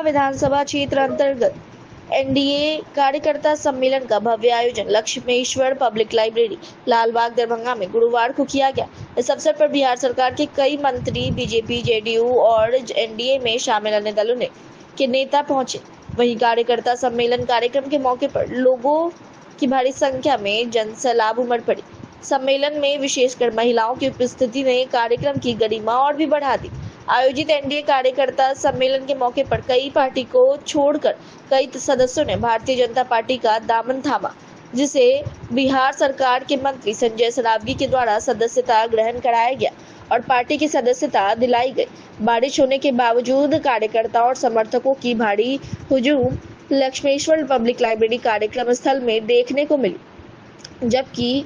विधानसभा क्षेत्र अंतर्गत एनडीए कार्यकर्ता सम्मेलन का भव्य आयोजन लक्ष्मेश्वर पब्लिक लाइब्रेरी लालबाग दरभंगा में गुरुवार को किया गया। इस अवसर पर बिहार सरकार के कई मंत्री, बीजेपी, जेडीयू और एनडीए में शामिल अन्य दलों के नेता पहुंचे। वहीं कार्यकर्ता सम्मेलन कार्यक्रम के मौके पर लोगों की भारी संख्या में जनसैलाब उमड़ पड़ी। सम्मेलन में विशेषकर महिलाओं की उपस्थिति ने कार्यक्रम की गरिमा और भी बढ़ा दी। आयोजित एनडीए कार्यकर्ता सम्मेलन के मौके पर कई पार्टी को छोड़कर कई सदस्यों ने भारतीय जनता पार्टी का दामन थामा, जिसे बिहार सरकार के मंत्री संजय सरावगी के द्वारा सदस्यता ग्रहण कराया गया और पार्टी की सदस्यता दिलाई गई। बारिश होने के बावजूद कार्यकर्ताओं और समर्थकों की भारी हुजूम लक्ष्मेश्वर पब्लिक लाइब्रेरी कार्यक्रम स्थल में देखने को मिली, जबकि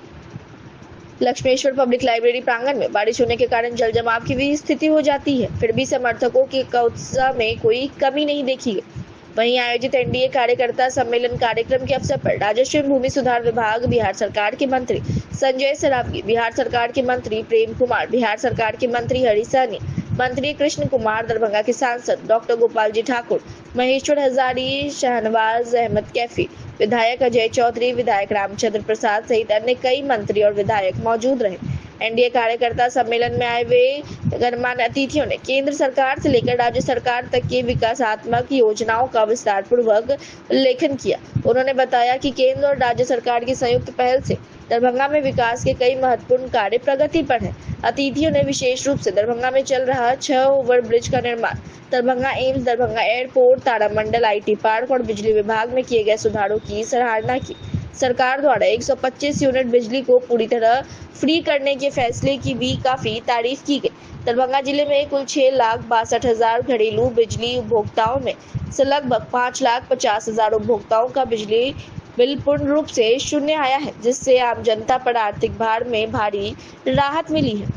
लक्ष्मेश्वर पब्लिक लाइब्रेरी प्रांगण में बारिश होने के कारण जल जमाव की भी स्थिति हो जाती है। फिर भी समर्थकों के उत्साह में कोई कमी नहीं देखी गई। वहीं आयोजित एनडीए कार्यकर्ता सम्मेलन कार्यक्रम के अवसर पर राजस्व एवं भूमि सुधार विभाग बिहार सरकार के मंत्री संजय सरावगी, बिहार सरकार के मंत्री प्रेम कुमार, बिहार सरकार के मंत्री हरी सहनी, मंत्री कृष्ण कुमार, दरभंगा के सांसद डॉक्टर गोपाल जी ठाकुर, महेश्वर हजारी, शहनवाज अहमद कैफी, विधायक अजय चौधरी, विधायक रामचंद्र प्रसाद सहित अन्य कई मंत्री और विधायक मौजूद रहे। एनडीए कार्यकर्ता सम्मेलन में आए हुए गणमान्य अतिथियों ने केंद्र सरकार से लेकर राज्य सरकार तक की विकासात्मक योजनाओं का विस्तार पूर्वक उल्लेखन किया। उन्होंने बताया कि केंद्र और राज्य सरकार की संयुक्त पहल से दरभंगा में विकास के कई महत्वपूर्ण कार्य प्रगति पर हैं। अतिथियों ने विशेष रूप से दरभंगा में चल रहा 6 ओवर ब्रिज का निर्माण, दरभंगा एम्स, दरभंगा एयरपोर्ट, तारामंडल आईटी पार्क और बिजली विभाग में किए गए सुधारों की सराहना की। सरकार द्वारा 125 यूनिट बिजली को पूरी तरह फ्री करने के फैसले की भी काफी तारीफ की गई। दरभंगा जिले में कुल 6,62,000 घरेलू बिजली उपभोक्ताओं में से लगभग 5,50,000 उपभोक्ताओं का बिजली बिल पूर्ण रूप से शून्य आया है, जिससे आम जनता पर आर्थिक भार में भारी राहत मिली है।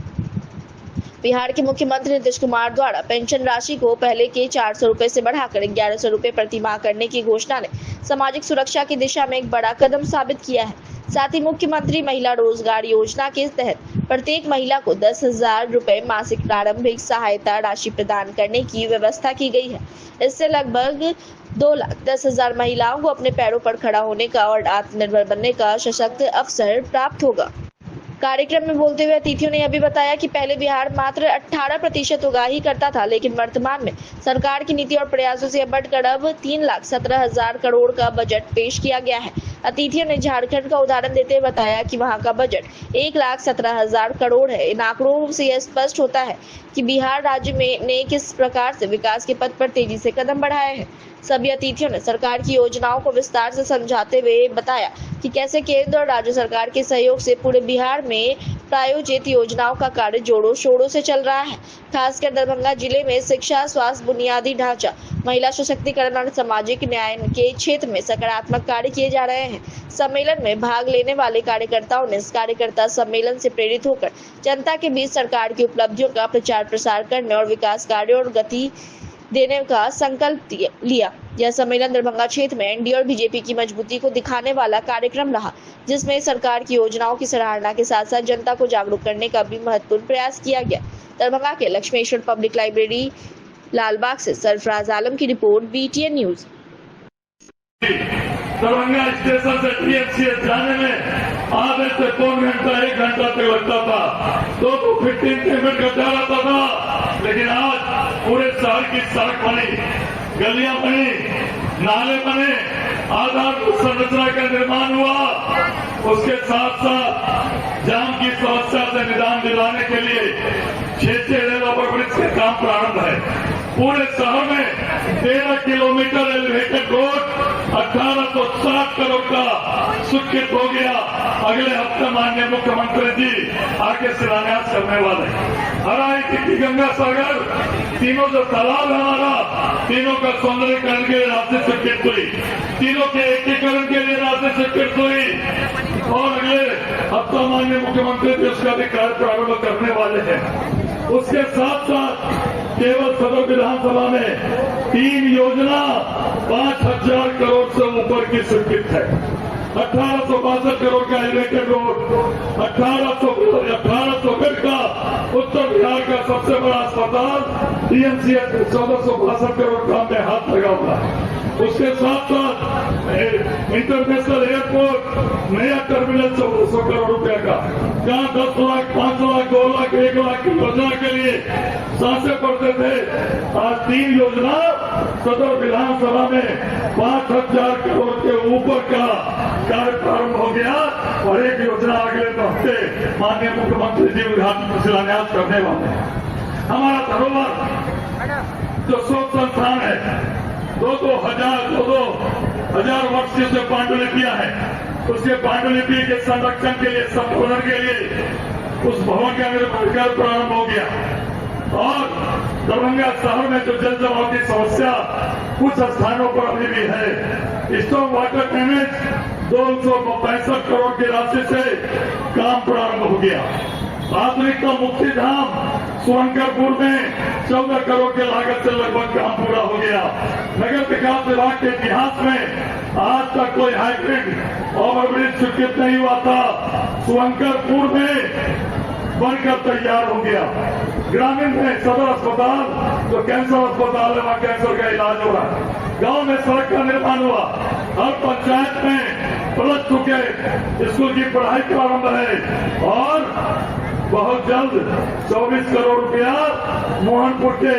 बिहार के मुख्यमंत्री नीतीश कुमार द्वारा पेंशन राशि को पहले के 400 रुपए से बढ़ाकर 1100 रुपए प्रति माह करने की घोषणा ने सामाजिक सुरक्षा की दिशा में एक बड़ा कदम साबित किया है। साथ ही मुख्यमंत्री महिला रोजगार योजना के तहत प्रत्येक महिला को 10,000 रुपए मासिक प्रारंभिक सहायता राशि प्रदान करने की व्यवस्था की गई है। इससे लगभग 2,10,000 महिलाओं को अपने पैरों पर खड़ा होने का और आत्मनिर्भर बनने का सशक्त अवसर प्राप्त होगा। कार्यक्रम में बोलते हुए अतिथियों ने यह भी बताया कि पहले बिहार मात्र 18% उगाही करता था, लेकिन वर्तमान में सरकार की नीति और प्रयासों से बढ़कर अब 3,17,000 करोड़ का बजट पेश किया गया है। अतिथियों ने झारखंड का उदाहरण देते हुए बताया कि वहां का बजट 1,17,000 करोड़ है। इन आंकड़ों से यह स्पष्ट होता है कि बिहार राज्य ने किस प्रकार से विकास के पथ पर तेजी से कदम बढ़ाए हैं। सभी अतिथियों ने सरकार की योजनाओं को विस्तार से समझाते हुए बताया कि कैसे केंद्र और राज्य सरकार के सहयोग से पूरे बिहार में प्रायोजित योजनाओं का कार्य जोरों शोरों से चल रहा है। खासकर दरभंगा जिले में शिक्षा, स्वास्थ्य, बुनियादी ढांचा, महिला सशक्तिकरण और सामाजिक न्याय के क्षेत्र में सकारात्मक कार्य किए जा रहे हैं। सम्मेलन में भाग लेने वाले कार्यकर्ताओं ने इस कार्यकर्ता सम्मेलन से प्रेरित होकर जनता के बीच सरकार की उपलब्धियों का प्रचार प्रसार करने और विकास कार्यों और गति देने का संकल्प लिया। यह सम्मेलन दरभंगा क्षेत्र में एनडीए और बीजेपी की मजबूती को दिखाने वाला कार्यक्रम रहा, जिसमें सरकार की योजनाओं की सराहना के साथ साथ जनता को जागरूक करने का भी महत्वपूर्ण प्रयास किया गया। दरभंगा के लक्ष्मेश्वर पब्लिक लाइब्रेरी लालबाग से सरफराज आलम की report, BTN news. Darbhanga station से TMCH जाने में आधे से पौन घंटा 1 घंटा तक लगता था, 15 मिनट का जाता था। लेकिन आज पूरे शहर की सड़क बनी, गलियां बनी, नाले बने, आधारभूत संरचना का निर्माण हुआ। उसके साथ साथ जाम की समस्या से निदान दिलाने के लिए 6 रेल ओवरब्रिज के काम प्रारंभ है। पूरे शहर में 13 किलोमीटर एलिवेटेड रोड 1860 करोड़ का स्वीकृत हो गया। अगले हफ्ते माननीय मुख्यमंत्री जी आके शिलान्यास करने वाले। हराई गंगा सागर तीनों जो तालाब है हमारा, तीनों का सौंदर्यीकरण के लिए राशि स्वीकृत हुई, तीनों के एकीकरण के लिए राशि स्वीकृत हुई और अगले हफ्ते माननीय मुख्यमंत्री जी उसका भी कार्य प्रारंभ करने वाले हैं। उसके साथ साथ केवल सदर विधानसभा में 3 योजना 5,000 करोड़ से ऊपर की स्वीकृत है। 1862 करोड़ का एलिवेटेड रोड, 1800 बेड का उत्तर बिहार का सबसे बड़ा अस्पताल DMCH 1462 करोड़ का में हाथ लगा हुआ है। उसके साथ साथ इंटरनेशनल एयरपोर्ट नया टर्मिनल 1400 करोड़ रुपए का, जहां 10 लाख 5 लाख 2 लाख 1 लाख की योजना के लिए सांसें पड़ते थे, आज 3 योजना सदर विधानसभा में 5000 करोड़ के ऊपर का कार्य प्रारंभ हो गया और एक योजना अगले हफ्ते माननीय मुख्यमंत्री जी उद्घाटन शिलान्यास करने वाले हैं। हमारा धरोहर जो शोध संस्थान है, 2,000 वर्ष से पांडुलिपियां है, उसके पांडुलिपि के संरक्षण के लिए, संवर्धन के लिए उस भवन का निर्माण प्रारंभ हो गया। और दरभंगा शहर में जो जल जमाव की समस्या कुछ स्थानों पर अभी भी है, स्टॉक वाटर मैनेज 265 करोड़ की राशि से काम प्रारंभ हो गया। आधुनिकता मुक्ति धाम सुरंगरपुर में 14 करोड़ की लागत से लगभग काम पूरा हो गया। नगर विकास विभाग के इतिहास में आज तक कोई हाइब्रिड ओवरब्रिज स्वीकृत नहीं हुआ था, सुरंगरपुर में बनकर तैयार हो गया। ग्रामीण में सदर अस्पताल जो कैंसर अस्पताल है, वहां कैंसर का इलाज हो रहा है। गांव में सड़क का निर्माण हुआ, हर पंचायत में +2 के स्कूल की पढ़ाई प्रारंभ है और बहुत जल्द 24 करोड़ रुपया मोहनपुर के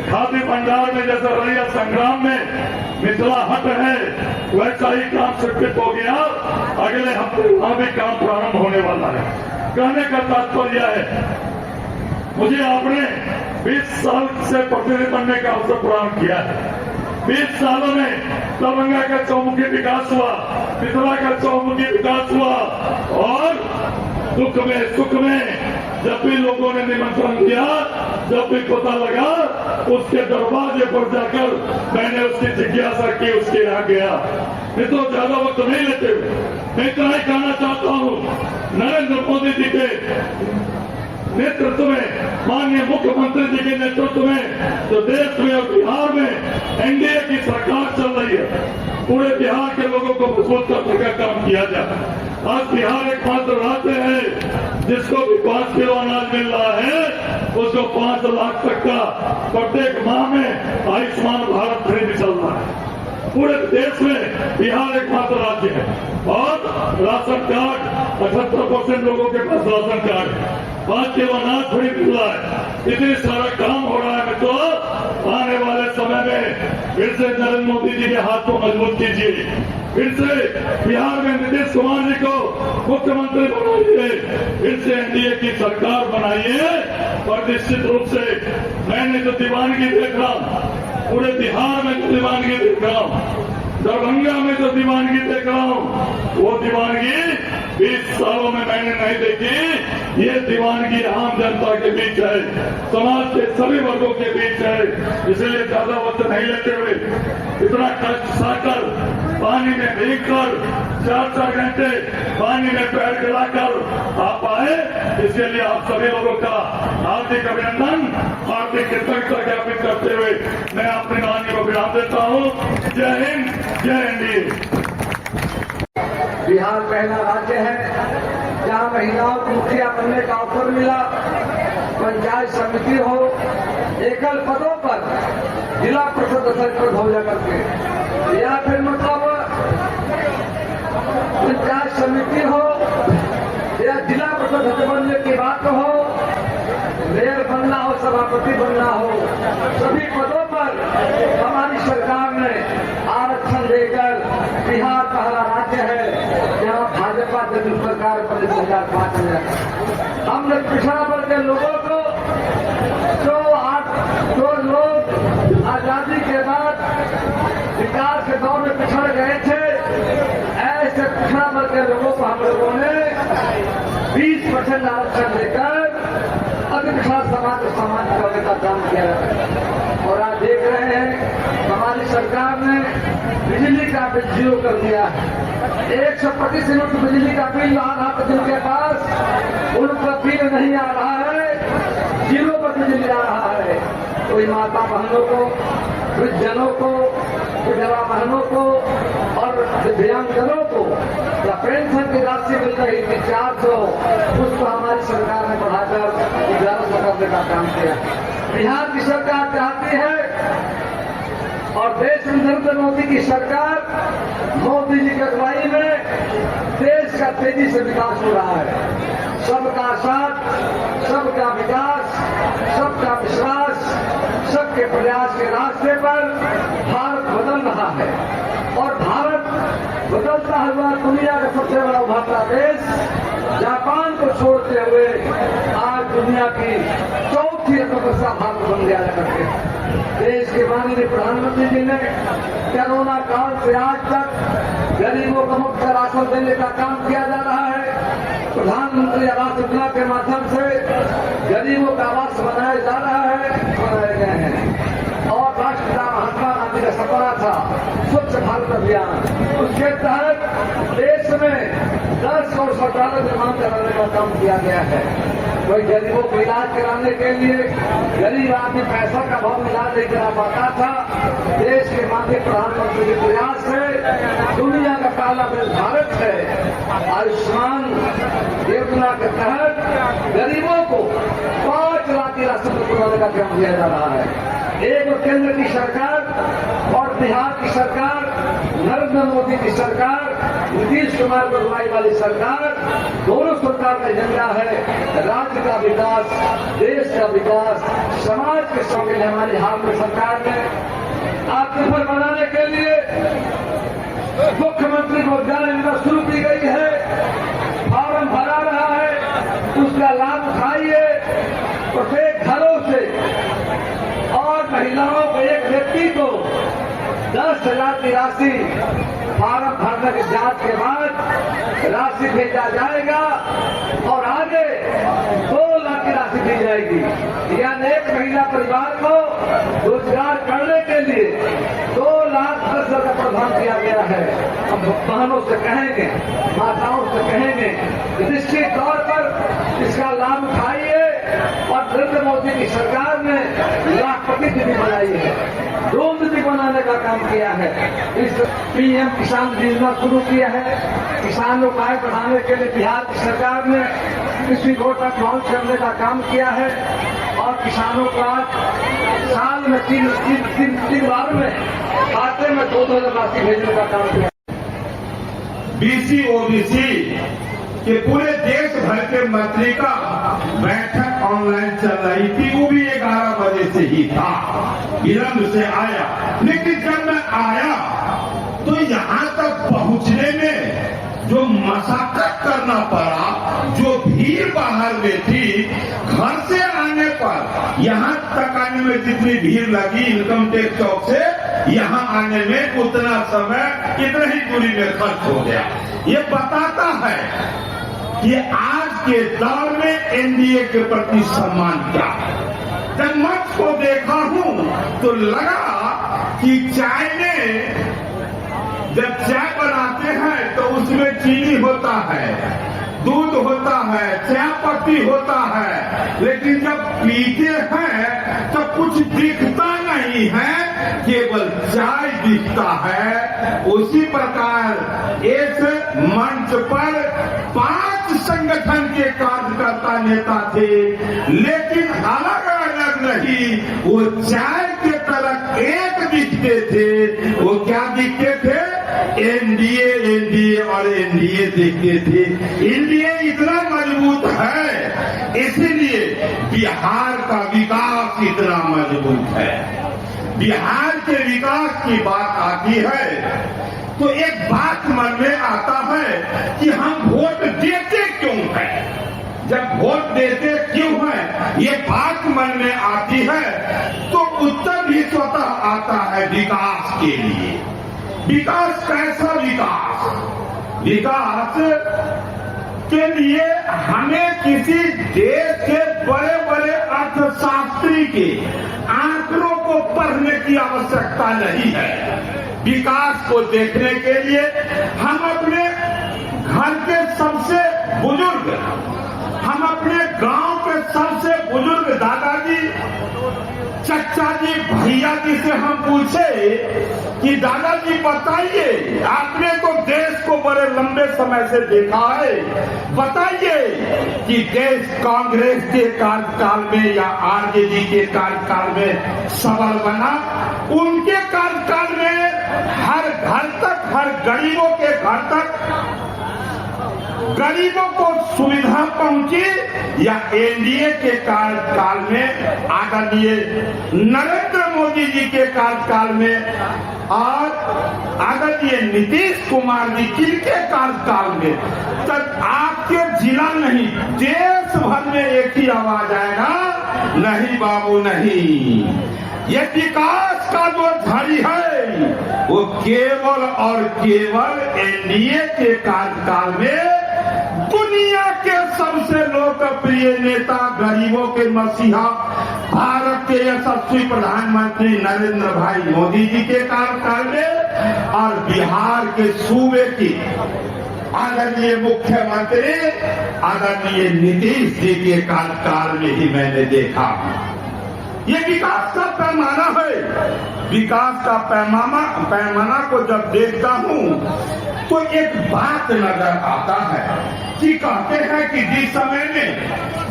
खादी भंडार में, जैसे रैया संग्राम में मिथिला हट है, वैसा ही काम स्वीकृत हो गया। अगले हफ्ते वहां भी काम प्रारंभ होने वाला है। कहने का तात्पर्य है, मुझे आपने 20 साल से प्रतिनिधि बनने का अवसर प्रदान किया है। 20 सालों में दरभंगा का चौमुखी विकास हुआ, मिथिला का चौमुखी विकास हुआ और दुख में सुख में जब भी लोगों ने निमंत्रण दिया, जब भी पता लगा, उसके दरवाजे पर जाकर मैंने उसकी जिज्ञासा की, उसके यहाँ गया। मैं तो ज्यादा वक्त नहीं लेते हुए मैं इतना ही कहना चाहता हूँ, नरेंद्र मोदी जी के नेतृत्व में, माननीय मुख्यमंत्री जी के नेतृत्व में जो देश में और बिहार में एनडीए की सरकार चल रही है, पूरे बिहार के लोगों को मजबूत करने का काम किया जाए। आज बिहार एकमात्र राज्य है जिसको भी 5 किलो अनाज मिल रहा है, उसको 5 लाख तक का प्रत्येक माह में आयुष्मान भारत फ्री चल रहा है। पूरे देश में बिहार एकमात्र राज्य है और राशन कार्ड 78% लोगों के पास राशन कार्ड है, 5 किलो अनाज फ्री मिल रहा है। इतनी सारा काम हो रहा है। तो आने वाले समय में फिर से नरेंद्र मोदी जी के हाथ को मजबूत कीजिए, फिर से बिहार में नीतीश कुमार जी को मुख्यमंत्री बनाइए, फिर से एनडीए की सरकार बनाइए। और निश्चित रूप से मैंने जो दीवानगी देख रहा हूं, पूरे बिहार में जो दीवानगी देख रहा हूं, दरभंगा में जो दीवानगी देख रहा हूं, वो दीवानगी 20 सालों में मैंने नहीं देखी। ये दीवानगी आम जनता के बीच है, समाज के सभी वर्गों के बीच है। इसलिए ज्यादा वक्त नहीं लेते हुए, इतना कष्ट सहकर पानी में भीग कर 4-4 घंटे पानी में पैर गिराकर आप आए, इसके लिए आप सभी लोगों का हार्दिक अभिनंदन, हार्दिक कृतज्ञता ज्ञापित करते हुए मैं अपनी वाणी को विराम देता हूँ। जय हिंद, जय एनडीए। बिहार पहला राज्य है जहां महिलाओं को मुखिया बनने का अवसर मिला। पंचायत समिति हो, एकल पदों पर जिला परिषद सरपंच हो जाकर के, या फिर मतलब पंचायत समिति हो या जिला परिषद बनने की बात हो, मेयर बनना हो, सभापति बनना हो, सभी पदों पर हमारी सरकार ने आरक्षण देकर बिहार पहला राज्य है जहां भाजपा जदयू सरकार बने 2005 में। हमने पिछड़ा वर्ग के लोगों को जो लोग आजादी के बाद विकास के दौर में पिछड़ गए थे, ऐसे पिछड़ा वर्ग के लोगों को हम लोगों ने 20% आरक्षण देकर अति पिछड़ा समाज को समाज करने का काम किया। और आज देख रहे हैं हमारी सरकार ने बिजली का बिल 0 कर दिया है। 125 यूनिट बिजली का बिल आ रहा था जिनके पास, उनका बिल नहीं आ रहा है, 0 पर बिजली आ रहा है। कोई माता बहनों को, वृद्धजनों को, विधवा बहनों को और दिव्यांगजनों को या पेंशन की राशि मिल रही थी 400, उसको हमारी सरकार ने बढ़ाकर 1100 करने का काम किया। बिहार की सरकार चाहती है और देश में नरेंद्र मोदी की सरकार, मोदी जी की अगुवाई में देश का तेजी से विकास हो रहा है। सबका साथ, सबका विकास, सबका विश्वास, सबके प्रयास के रास्ते पर भारत बदल रहा है और भारत बदलता हुआ दुनिया का सबसे बड़ा उभरता देश जापान को छोड़ते हुए आज दुनिया की चौथी अर्थव्यवस्था भारत बन गया करके। देश के माननीय प्रधानमंत्री जी ने कोरोना काल से आज तक गरीबों को मुफ्त राशन देने का काम किया जा रहा है। प्रधानमंत्री आवास योजना के माध्यम से गरीबों का आवास बनाया जा रहा है, बनाए गए हैं। और राष्ट्रपिता महात्मा गांधी का सपना था स्वच्छ भारत अभियान, उसके तहत देश में 10 और शौचालय निर्माण कराने का काम किया गया है। कोई गरीबों को इलाज कराने के लिए गरीब आदमी पैसा का भाव इलाज नहीं करा पाता था। देश के माननीय प्रधानमंत्री के प्रयास से दुनिया का पहला देश भारत है। आयुष्मान योजना के तहत गरीबों को 5 लाख की राशि बनाने का काम किया जा रहा है। एक केंद्र की सरकार और बिहार की सरकार, नरेंद्र मोदी की सरकार, नीतीश कुमार की अगुवाई वाली सरकार, दोनों सरकार का एजेंडा है राज्य का विकास, देश का विकास, समाज के लिए हमारी हाल में सरकार ने आत्मनिर्भर बनाने के लिए मुख्यमंत्री रोजगार योजना शुरू की गई है। फॉर्म भरा रहा है, उसका लाभ उठाइए। प्रत्येक घरों से और महिलाओं को, एक व्यक्ति को 10,000 की राशि फॉर्म भरने की जांच के बाद राशि भेजा जाएगा और आगे 2 लाख की राशि दी जाएगी। यानी एक महिला परिवार को रोजगार करने के लिए 2,10,000 का प्रावधान किया गया है। हम बहनों से कहेंगे, माताओं से कहेंगे कि निश्चित तौर पर इसका लाभ उठाइए। और नरेंद्र मोदी की सरकार ने लाखपति दीदी बनाई है, 2 दीदी बनाने का काम किया है। इस पीएम किसान योजना शुरू किया है। किसानों को आय बढ़ाने के लिए बिहार की सरकार ने कृषि तक लॉन्च करने का काम किया है और किसानों को आज साल में 3 बार में खाते में 2,000 राशि भेजने का काम किया। बीसी ओबीसी के पूरे देश भर के मंत्री का बैठक ऑनलाइन चल रही थी, वो भी 11 बजे से ही था, विलंब से आया। लेकिन जब मैं आया तो यहाँ तक पहुँचने में जो मशक्कत करना पड़ा, जो भीड़ बाहर में थी, घर से आने पर यहाँ तक आने में जितनी भीड़ लगी इनकम टैक्स चौक से यहाँ आने में उतना समय इतनी ही दूरी में खर्च हो गया। ये बताता है कि आज के दौर में एनडीए के प्रति सम्मान क्या है। जब मंच को देखा हूं तो लगा कि चाय में जब चाय बनाते हैं तो उसमें चीनी होता है, दूध होता है, चाय पत्ती होता है, लेकिन जब पीते हैं तो कुछ दिखता नहीं है, केवल चाय दिखता है। उसी प्रकार इस मंच पर 5 संगठन के कार्यकर्ता नेता थे, लेकिन अलग अलग नहीं, वो चाय के तरफ एक दिखते थे। वो क्या दिखते थे? एनडीए, एनडीए और एनडीए दिखते थे। एनडीए इतना मजबूत है, इसीलिए बिहार का विकास इतना मजबूत है। बिहार के विकास की बात आती है तो एक बात मन में आता है कि हम वोट देते क्यों हैं। जब वोट देते क्यों हैं ये बात मन में आती है तो उत्तर भी स्वतः आता है विकास के लिए। विकास कैसा विकास? विकास के लिए हमें किसी देश के बड़े बड़े अर्थशास्त्री के आंकड़ों को पढ़ने की आवश्यकता नहीं है। विकास को देखने के लिए हम अपने घर के सबसे बुजुर्ग, हम अपने गांव के सबसे बुजुर्ग दादाजी, चचा जी, भैया जी से हम पूछे कि दादाजी बताइए, आपने तो बड़े लंबे समय से देखा है। बताइए कि देश कांग्रेस के कार्यकाल में या आरजेडी के कार्यकाल में सबल बना? उनके कार्यकाल में हर घर तक, हर गरीबों के घर तक गरीबों को सुविधा पहुंची? या एनडीए के कार्यकाल में, आदरणीय नरेंद्र मोदी जी के कार्यकाल में और आदरणीय नीतीश कुमार जी जिनके कार्यकाल में, तब आपके जिला नहीं देश भर में एक ही आवाज आएगा, नहीं बाबू नहीं। ये विकास का जो झड़ी है वो केवल और केवल एनडीए के कार्यकाल में दुनिया के सबसे लोकप्रिय नेता, गरीबों के मसीहा, भारत के यशस्वी प्रधानमंत्री नरेंद्र भाई मोदी जी के कार्यकाल में और बिहार के सूबे की आदरणीय मुख्यमंत्री आदरणीय नीतीश जी के कार्यकाल में ही मैंने देखा। ये विकास का पैमाना है। विकास का पैमाना को जब देखता हूँ तो एक बात नजर आता है कि कहते हैं कि जिस समय में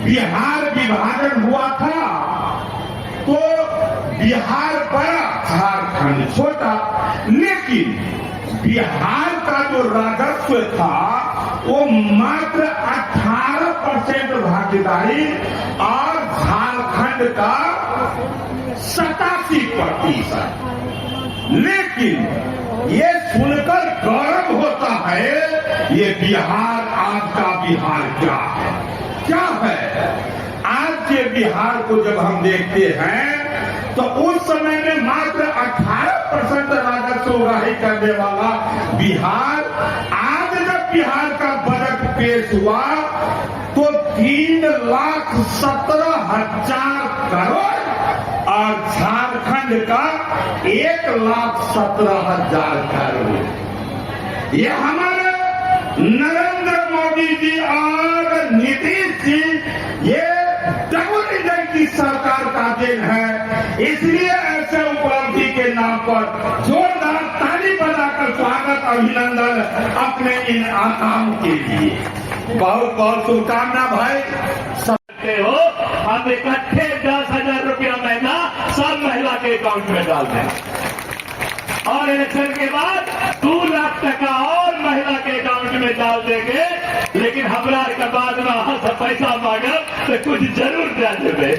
बिहार विभाजन हुआ था तो बिहार बड़ा, झारखंड छोटा, लेकिन बिहार का जो राजस्व था वो मात्र 18% भागीदारी और झारखंड का 87%। लेकिन ये सुनकर गौरव होता है, ये बिहार आज का बिहार क्या है? आज के बिहार को जब हम देखते हैं तो उस समय में मात्र 18% राजस्व उगाही करने वाला बिहार, आज जब बिहार का बजट पेश हुआ तो 3,17,000 करोड़ और झारखंड का 1,17,000 करोड़। ये हमारे नरेंद्र मोदी जी और नीतीश जी, ये डबल इंजन की सरकार का देन है। इसलिए ऐसे उपलब्धि के नाम पर जोरदार ताली बजाकर स्वागत, अभिनंदन अपने इन आकाम के लिए। बहुत बहुत शुभकामना भाई। हो हम इकट्ठे 10,000 रुपया महीना सब महिला के अकाउंट में डाल दें और इलेक्शन के बाद 2 लाख टका और महिला के अकाउंट में डाल देंगे। लेकिन हमरा के बाद में वहां से पैसा मांगब तो कुछ जरूर दे देवे।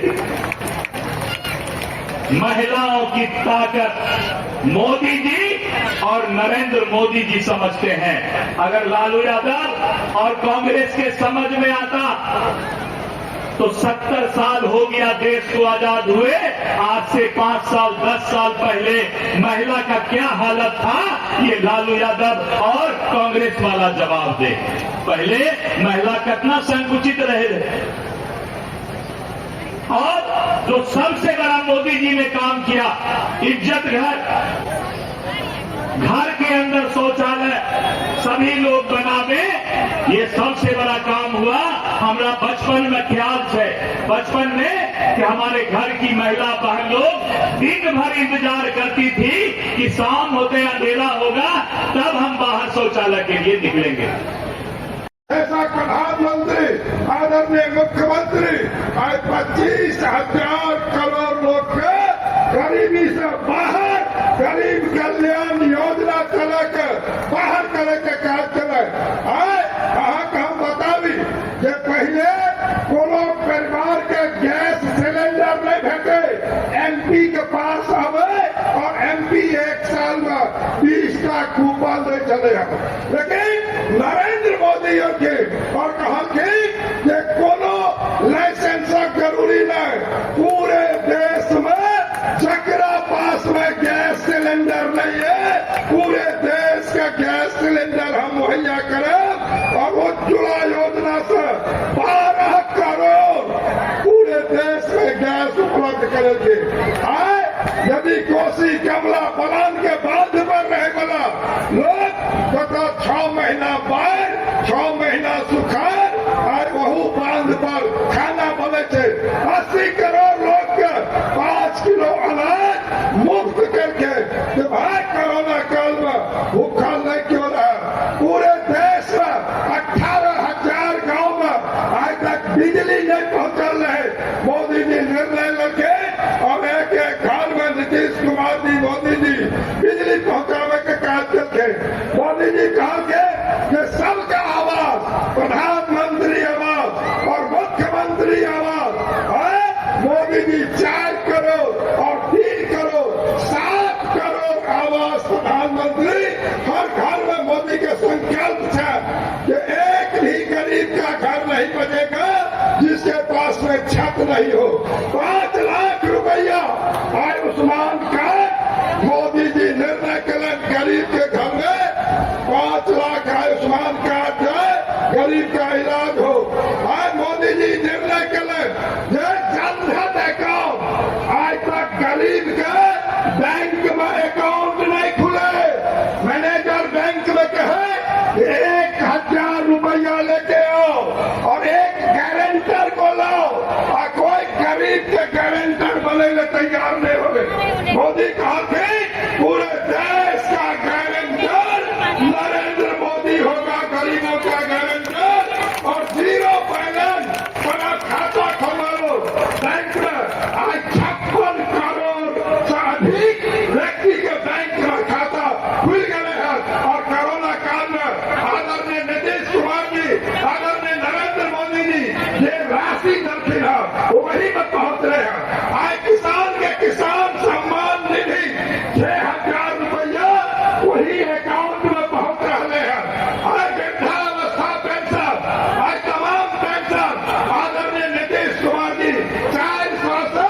महिलाओं की ताकत मोदी जी और नरेंद्र मोदी जी समझते हैं। अगर लालू यादव और कांग्रेस के समझ में आता तो 70 साल हो गया देश को आजाद हुए। आज से 5 साल 10 साल पहले महिला का क्या हालत था, ये लालू यादव और कांग्रेस वाला जवाब दे। पहले महिला कितना संकुचित रहे। और जो सबसे बड़ा मोदी जी ने काम किया, इज्जत घर के अंदर शौचालय सभी लोग बनावे, ये सबसे बड़ा काम हुआ। हमारा बचपन में ख्याल है, बचपन में कि हमारे घर की महिला बहन लोग दिन भर इंतजार करती थी कि शाम होते अंधेरा होगा तब हम बाहर शौचालय के लिए निकलेंगे। ऐसा प्रधानमंत्री आदरणीय मुख्यमंत्री आज 25,000 करोड़ लोग के गरीबी से बाहर, गरीब कल्याण योजना चला के बाहर करे के कार्य चले। हम बतावी जे पहले कोनो परिवार के गैस सिलेंडर नहीं भेटे, एमपी के पास आवे और एमपी 1 साल में 20 का कूपन दे चले। लेकिन नरेंद्र मोदी के और कहा कि कोनो लाइसेंस जरूरी नहीं, पूरे देश में जकरा पास में गैस सिलेंडर नहीं है पूरे देश का गैस सिलेंडर हम मुहैया करें। और उज्ज्वला योजना से 12 करोड़ पूरे देश में गैस उपलब्ध करेंगे। यदि कोसी कमला बलान के बांध पर रहे वाला लोग तो 6 महीना बाढ़ 6 महीना सुखाड़ और वहू बांध पर खाना बने थे। 80 करोड़ लोग के 5 किलो अनाज मुफ्त करके कि भाई कोरोना काल में भूखा नहीं क्यों रहा। पूरे छत नहीं हो। 5 लाख रुपया आयुष्मान कार्ड मोदी जी निर्णय करें गरीब के घर में 5 लाख आयुष्मान कार्ड जो है गरीब का इलाज हो। आज मोदी जी निर्णय करें जनधन अकाउंट आज तक गरीब के बैंक में अकाउंट नहीं खुले। मैनेजर बैंक में कहे 1000 रुपया लेके आओ और एक गारंटर को लाओ और कोई गरीब के गारंटर बनेगा तैयार नहीं हो गए। मोदी कहा थे पूरे देश का गारंटर नरेंद्र मोदी होगा, गरीबों का गारंटर और 0 बैलेंस बड़ा खाता खोला लो बैंक में। आज 56 करोड़ से अधिक व्यक्ति के बैंक में खाता खुल गए हैं और कोरोना काल में आदरणीय नीतीश कुमार जी, आदरणीय नरेंद्र मोदी जी ये राशि दक्षिण है वही में पहुंच रहे हैं। आज किसान के किसान सम्मान निधि 6000 रुपया वही अकाउंट में पहुंच रहे हैं। आज वृद्धावस्था पेंशन, आज तमाम पेंशन आदरणीय नीतीश कुमार जी 400 से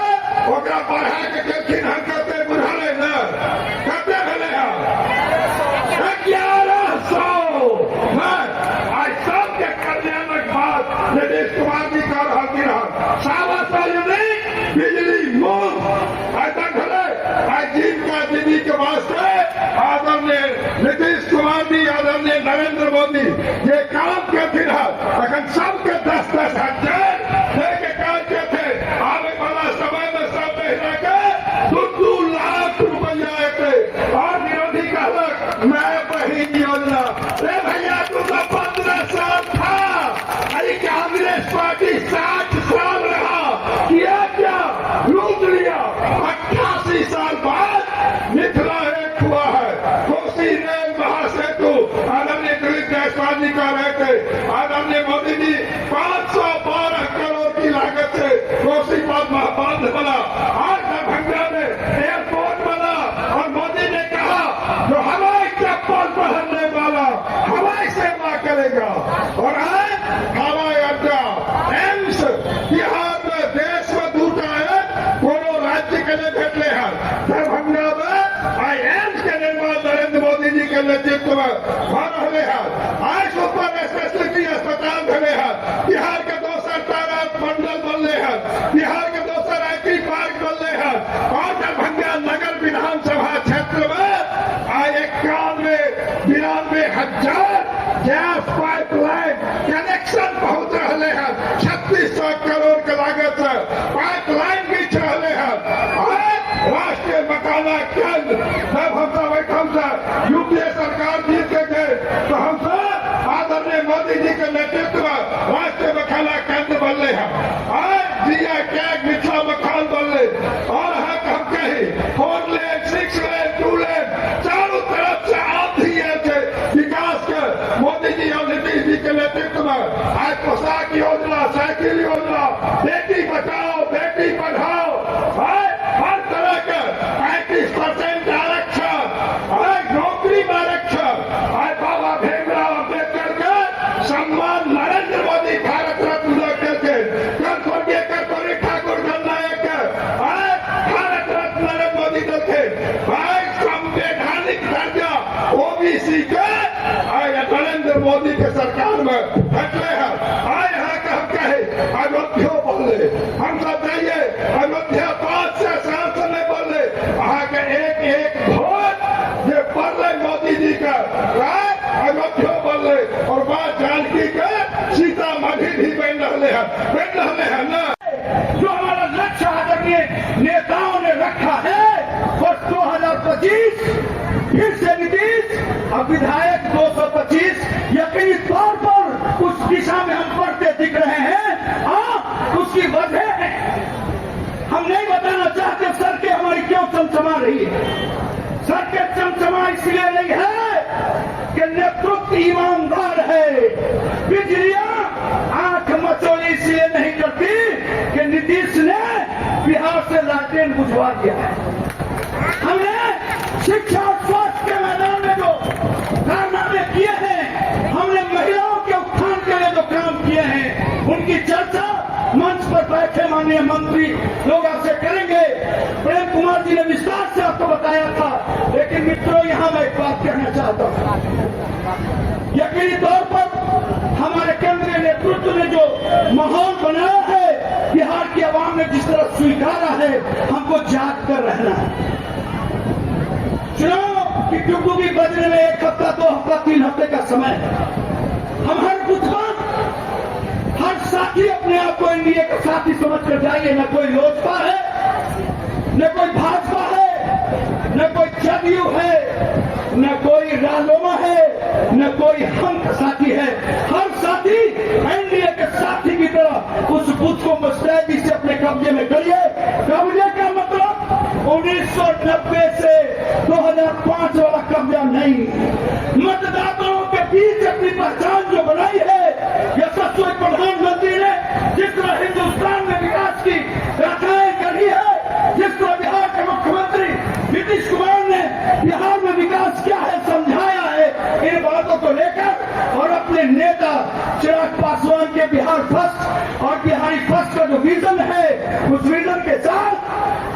ओकरा बढ़ा के देथिन हम कहते बुझले न कहते भेले हैं 1100 आज सबके कल्याणक बात नीतीश कुमार जी कर रहा 1.25 यूनिट बिजली मुफ्त ऐसा घरे आज जीविका दीदी के वास्ते आदरणीय नीतीश कुमार जी, आदरणीय नरेंद्र मोदी ये काम करते रहा। अखन सबके 10-10 हजार लेके काम करते आने वाला समय में सब महीने के 2 लाख रुपया आते और विरोधी कहलक मैं बहन योजना। अरे भैया तू तो 15 साल था, अरे कांग्रेस पार्टी 60 साल रहा, किया क्या लूट लिया। 88 साल बाद मिथिला एक हुआ है, कोसी रेल महासेतु आदरणीय दिलीप जायसवाल जी कह रहे थे। आदरणीय मोदी जी 512 करोड़ की लागत से कोसी बांध बना, आज दरभंगा में एयरपोर्ट बना और मोदी ने कहा जो हवाई चप्पल पहनने वाला हवाई सेवा करेगा। और आज हवाई अड्डा एम्स बिहार में देश में दूटा है, कोनो राज्य के लिए भेटले हैं। दरभंगा में आई एम्स के निर्माण नरेंद्र मोदी जी के नेतृत्व में हो रहे हैं। आज सुपर स्पेशलिटी अस्पताल बने हैं, बिहार के 2 सरकार मंडल बन रहे हैं, बिहार के 2 आईटी पार्क बन रहे हैं और दरभंगा नगर विधानसभा क्षेत्र में आज 91 हजार गैस पाइपलाइन कनेक्शन पहुंच रहे हैं। 3600 करोड़ के लागत से पाइपलाइन बीच रहे हैं। राष्ट्रीय मकाना केंद्र जब हमसे बैठम से यूपीए सरकार जीत के गए तो हमसे आदरणीय मोदी जी के नेतृत्व में राष्ट्रीय मकाना केंद्र बन रहे हैं। आज जिया कैग मिथिला मकान बन रहे और हम कहे 4 लेन 6 लेन 2 लेन चारों तरफ से आंधी है विकास के मोदी जी और नीतीश जी के नेतृत्व में। आज पोशाक योजना, साइकिल योजना, बेटी बचाओ बेटी पढ़ाओ, हर तरह के 35% आरक्षण, नौकरी में आरक्षण, बाबा भीमराव अम्बेडकर के सम्मान नरेंद्र मोदी भारत रत्न करके स्वर्गीय कर्पूरी ठाकुर जननायक भारत रत्न नरेंद्र मोदी देखे संवैधानिक दर्जा ओबीसी के नरेंद्र मोदी के सरकार में हटले हैं। आए हैं कि हम कहे अयोध्या बोले हम सब जाइए अयोध्या 5 से सांसद नहीं बोले वहां के एक वोट ये पढ़ रहे मोदी जी का अयोध्या बोले और बात जानकी के सीतामढ़ी भी बन रहे हैं ना। जो हमारा लक्ष्य आदरणीय नेताओं ने रखा है वर्ष 2025 फिर से नीतीश और विधायक 225 यकीनी तौर पर उस दिशा में हम बढ़ते दिख रहे हैं। उसकी वजह है हम नहीं बताना चाहते सड़कें हमारी क्यों चमचमा रही है। सड़कें चमचमा इसलिए नहीं है कि नेतृत्व ईमानदार है। बिजलियां आंख मचोली इसलिए नहीं करती कि नीतीश ने बिहार से लालटेन बुझवा दिया है। हमने शिक्षा और स्वास्थ्य के मैदान में जो कारनामे किए हैं, हमने महिलाओं के उत्थान के लिए जो काम किए हैं, उनकी चर्चा मंच पर बैठे माननीय मंत्री लोग आपसे करेंगे। प्रेम कुमार जी ने विस्तार से आपको बताया था, लेकिन मित्रों यहाँ मैं एक बात कहना चाहता हूँ। यकीनी तौर पर हमारे केंद्रीय नेतृत्व ने जो माहौल बनाया है, बिहार की आवाम ने जिस तरह स्वीकारा है, हमको जाग कर रहना है। चुनाव की टुकड़ी बजने में 1 हफ्ता, 2 हफ्ता, 3 हफ्ते का समय है। हम हर बुधवार हर साथी अपने आप को एनडीए का साथी समझ कर जाइए। न कोई लोजपा है, न कोई भाजपा है, न कोई जदयू है, न कोई रालोमा है, न कोई हम का साथी है। हर साथी एनडीए के साथी की तरह उस बूथ को मुस्तैदी से अपने कब्जे में करिए। कब्जे का मतलब 1990 से 2005 वाला कब्जा नहीं। मतदाताओं के बीच अपनी पहचान जो बनाई है, यशस्वी प्रधानमंत्री ने जिस तरह हिंदुस्तान में विकास की गाथाएं करी है, जिस तरह बिहार के मुख्यमंत्री नीतीश कुमार ने बिहार में विकास क्या है समझाया है, इन बातों को लेकर और अपने नेता चिराग पासवान के बिहार फर्स्ट और बिहारी फर्स्ट का जो विजन है, उस विजन के साथ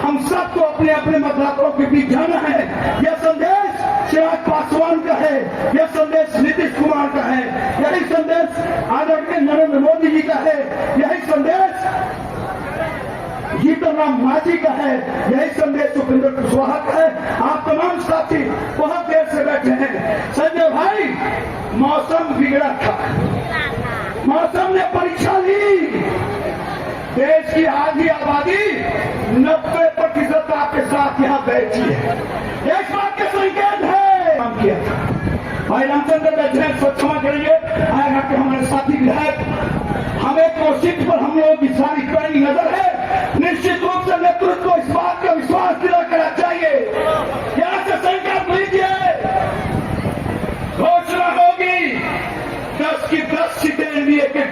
हम सबको अपने अपने मतदाताओं के बीच जाना है। यह संदेश चिराग पासवान का है, यह संदेश नीतीश कुमार का है, यही संदेश आदरणीय नरेंद्र मोदी जी का है, यही संदेश जीतन राम मांझी का है, यही संदेश उपेंद्र कुशवाहा का है। आप तमाम साथी बहुत देर से बैठे हैं। संजय भाई, मौसम बिगड़ा था, मौसम ने परीक्षा ली। देश की आधी आबादी 90% आपके साथ यहाँ बैठी है। इस बात के संकेत है। काम किया था भाई रामचंद्र बैठे हैं, सब क्षमा करेंगे। आएगा कि हमारे साथी विधायक, हमें कोशिश पर हम लोगों की सारी पैनी नजर है। निश्चित रूप से नेतृत्व को इस बात का विश्वास दिला करना चाहिए। यहाँ से संकल्प लीजिए, घोषणा होगी 10 की 10 सीटें एनडीए के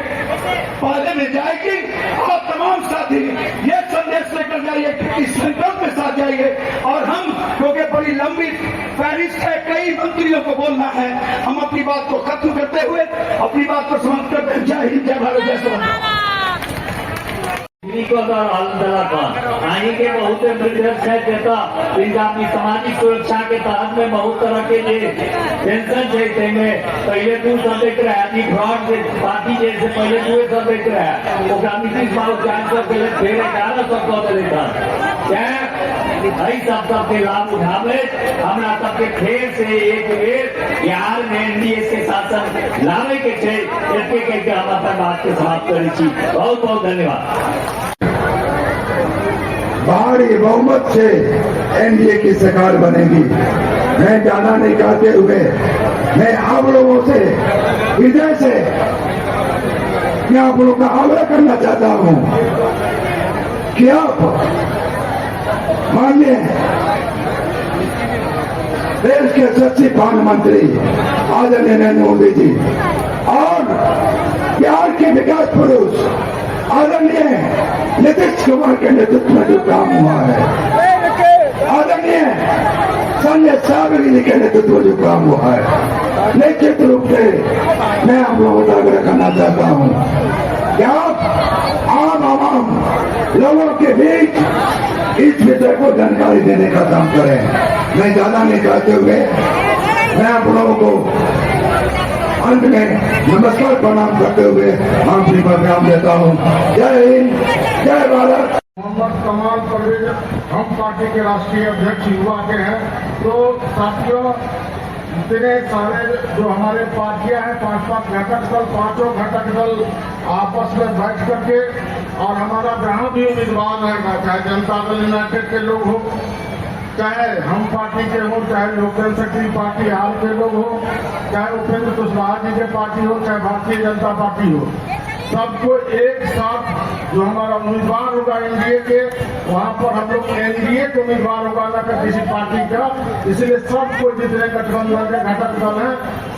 पाले में जाएगी। और तमाम साथी ये संदेश लेकर जाइए, इस संकल्प के साथ जाइए। और हम, क्योंकि बड़ी लंबी फहरिस्त है, कई मंत्रियों को बोलना है, हम अपनी बात को खत्म करते हुए अपनी बात को समाप्त करते हैं। जय हिंद, जय भारत, जय संविधान। आगे के बहुत वृद्ध है देता अपनी सामाजिक सुरक्षा के तहत में बहुत तरह के पेंशन है में पहले तू सब देख रहा है फ्रॉड पार्टी जैसे पहले तू सब देख रहा है वो नीतीश बाबू 400 के लिए फिर 1100 देता भाई सबके लाभ उठावे। हमरा सबके फिर से एक बेर बिहार में एनडीए के शासन लावे के छे, इसके कहके हम अपन बात के समाप्त करे छी। बहुत बहुत धन्यवाद। भारी बहुमत से एनडीए की सरकार बनेगी। मैं ज्यादा नहीं कहते हुए मैं आप लोगों से हृदय से मैं आप लोगों का आग्रह करना चाहता हूं कि आप माननीय देश के सचिव प्रधानमंत्री आदरणीय नरेंद्र मोदी जी और बिहार के विकास पुरुष आदरणीय नीतीश कुमार के नेतृत्व में जो काम हुआ है, आदरणीय संजय सावरी जी के नेतृत्व में जो काम हुआ है, निश्चित रूप से मैं आप लोगों का आग्रह करना चाहता हूं कि आप आम लोगों के बीच इस विषय को जानकारी देने का काम करें। मैं ज्यादा नहीं कहते हुए मैं आप लोगों को अंत में नमस्कार प्रणाम करते हुए अपनी प्रोग्राम देता हूँ। जय हिंद, जय भारत। मोहम्मद कमाल परवेज, हम पार्टी के राष्ट्रीय अध्यक्ष युवा के हैं। तो साथियों, इतने सारे जो हमारे पार्टियां हैं, 5-5 घटक दल, 5 घटक दल आपस में बैठ करके, और हमारा जहां भी उम्मीदवार रहेगा, चाहे जनता दल यूनाइटेड के लोग हो, चाहे हम पार्टी के हो, चाहे लोक जनशक्ति पार्टी हाल के लोग हो, चाहे उपेंद्र कुशवाहा जी के पार्टी हो, चाहे भारतीय जनता पार्टी हो, सबको एक साथ जो हमारा उम्मीदवार होगा एनडीए के, वहां पर हम लोग एनडीए के उम्मीदवार होगा न कर किसी पार्टी का। इसलिए सबको जितने गठबंधन के घटक दल हैं,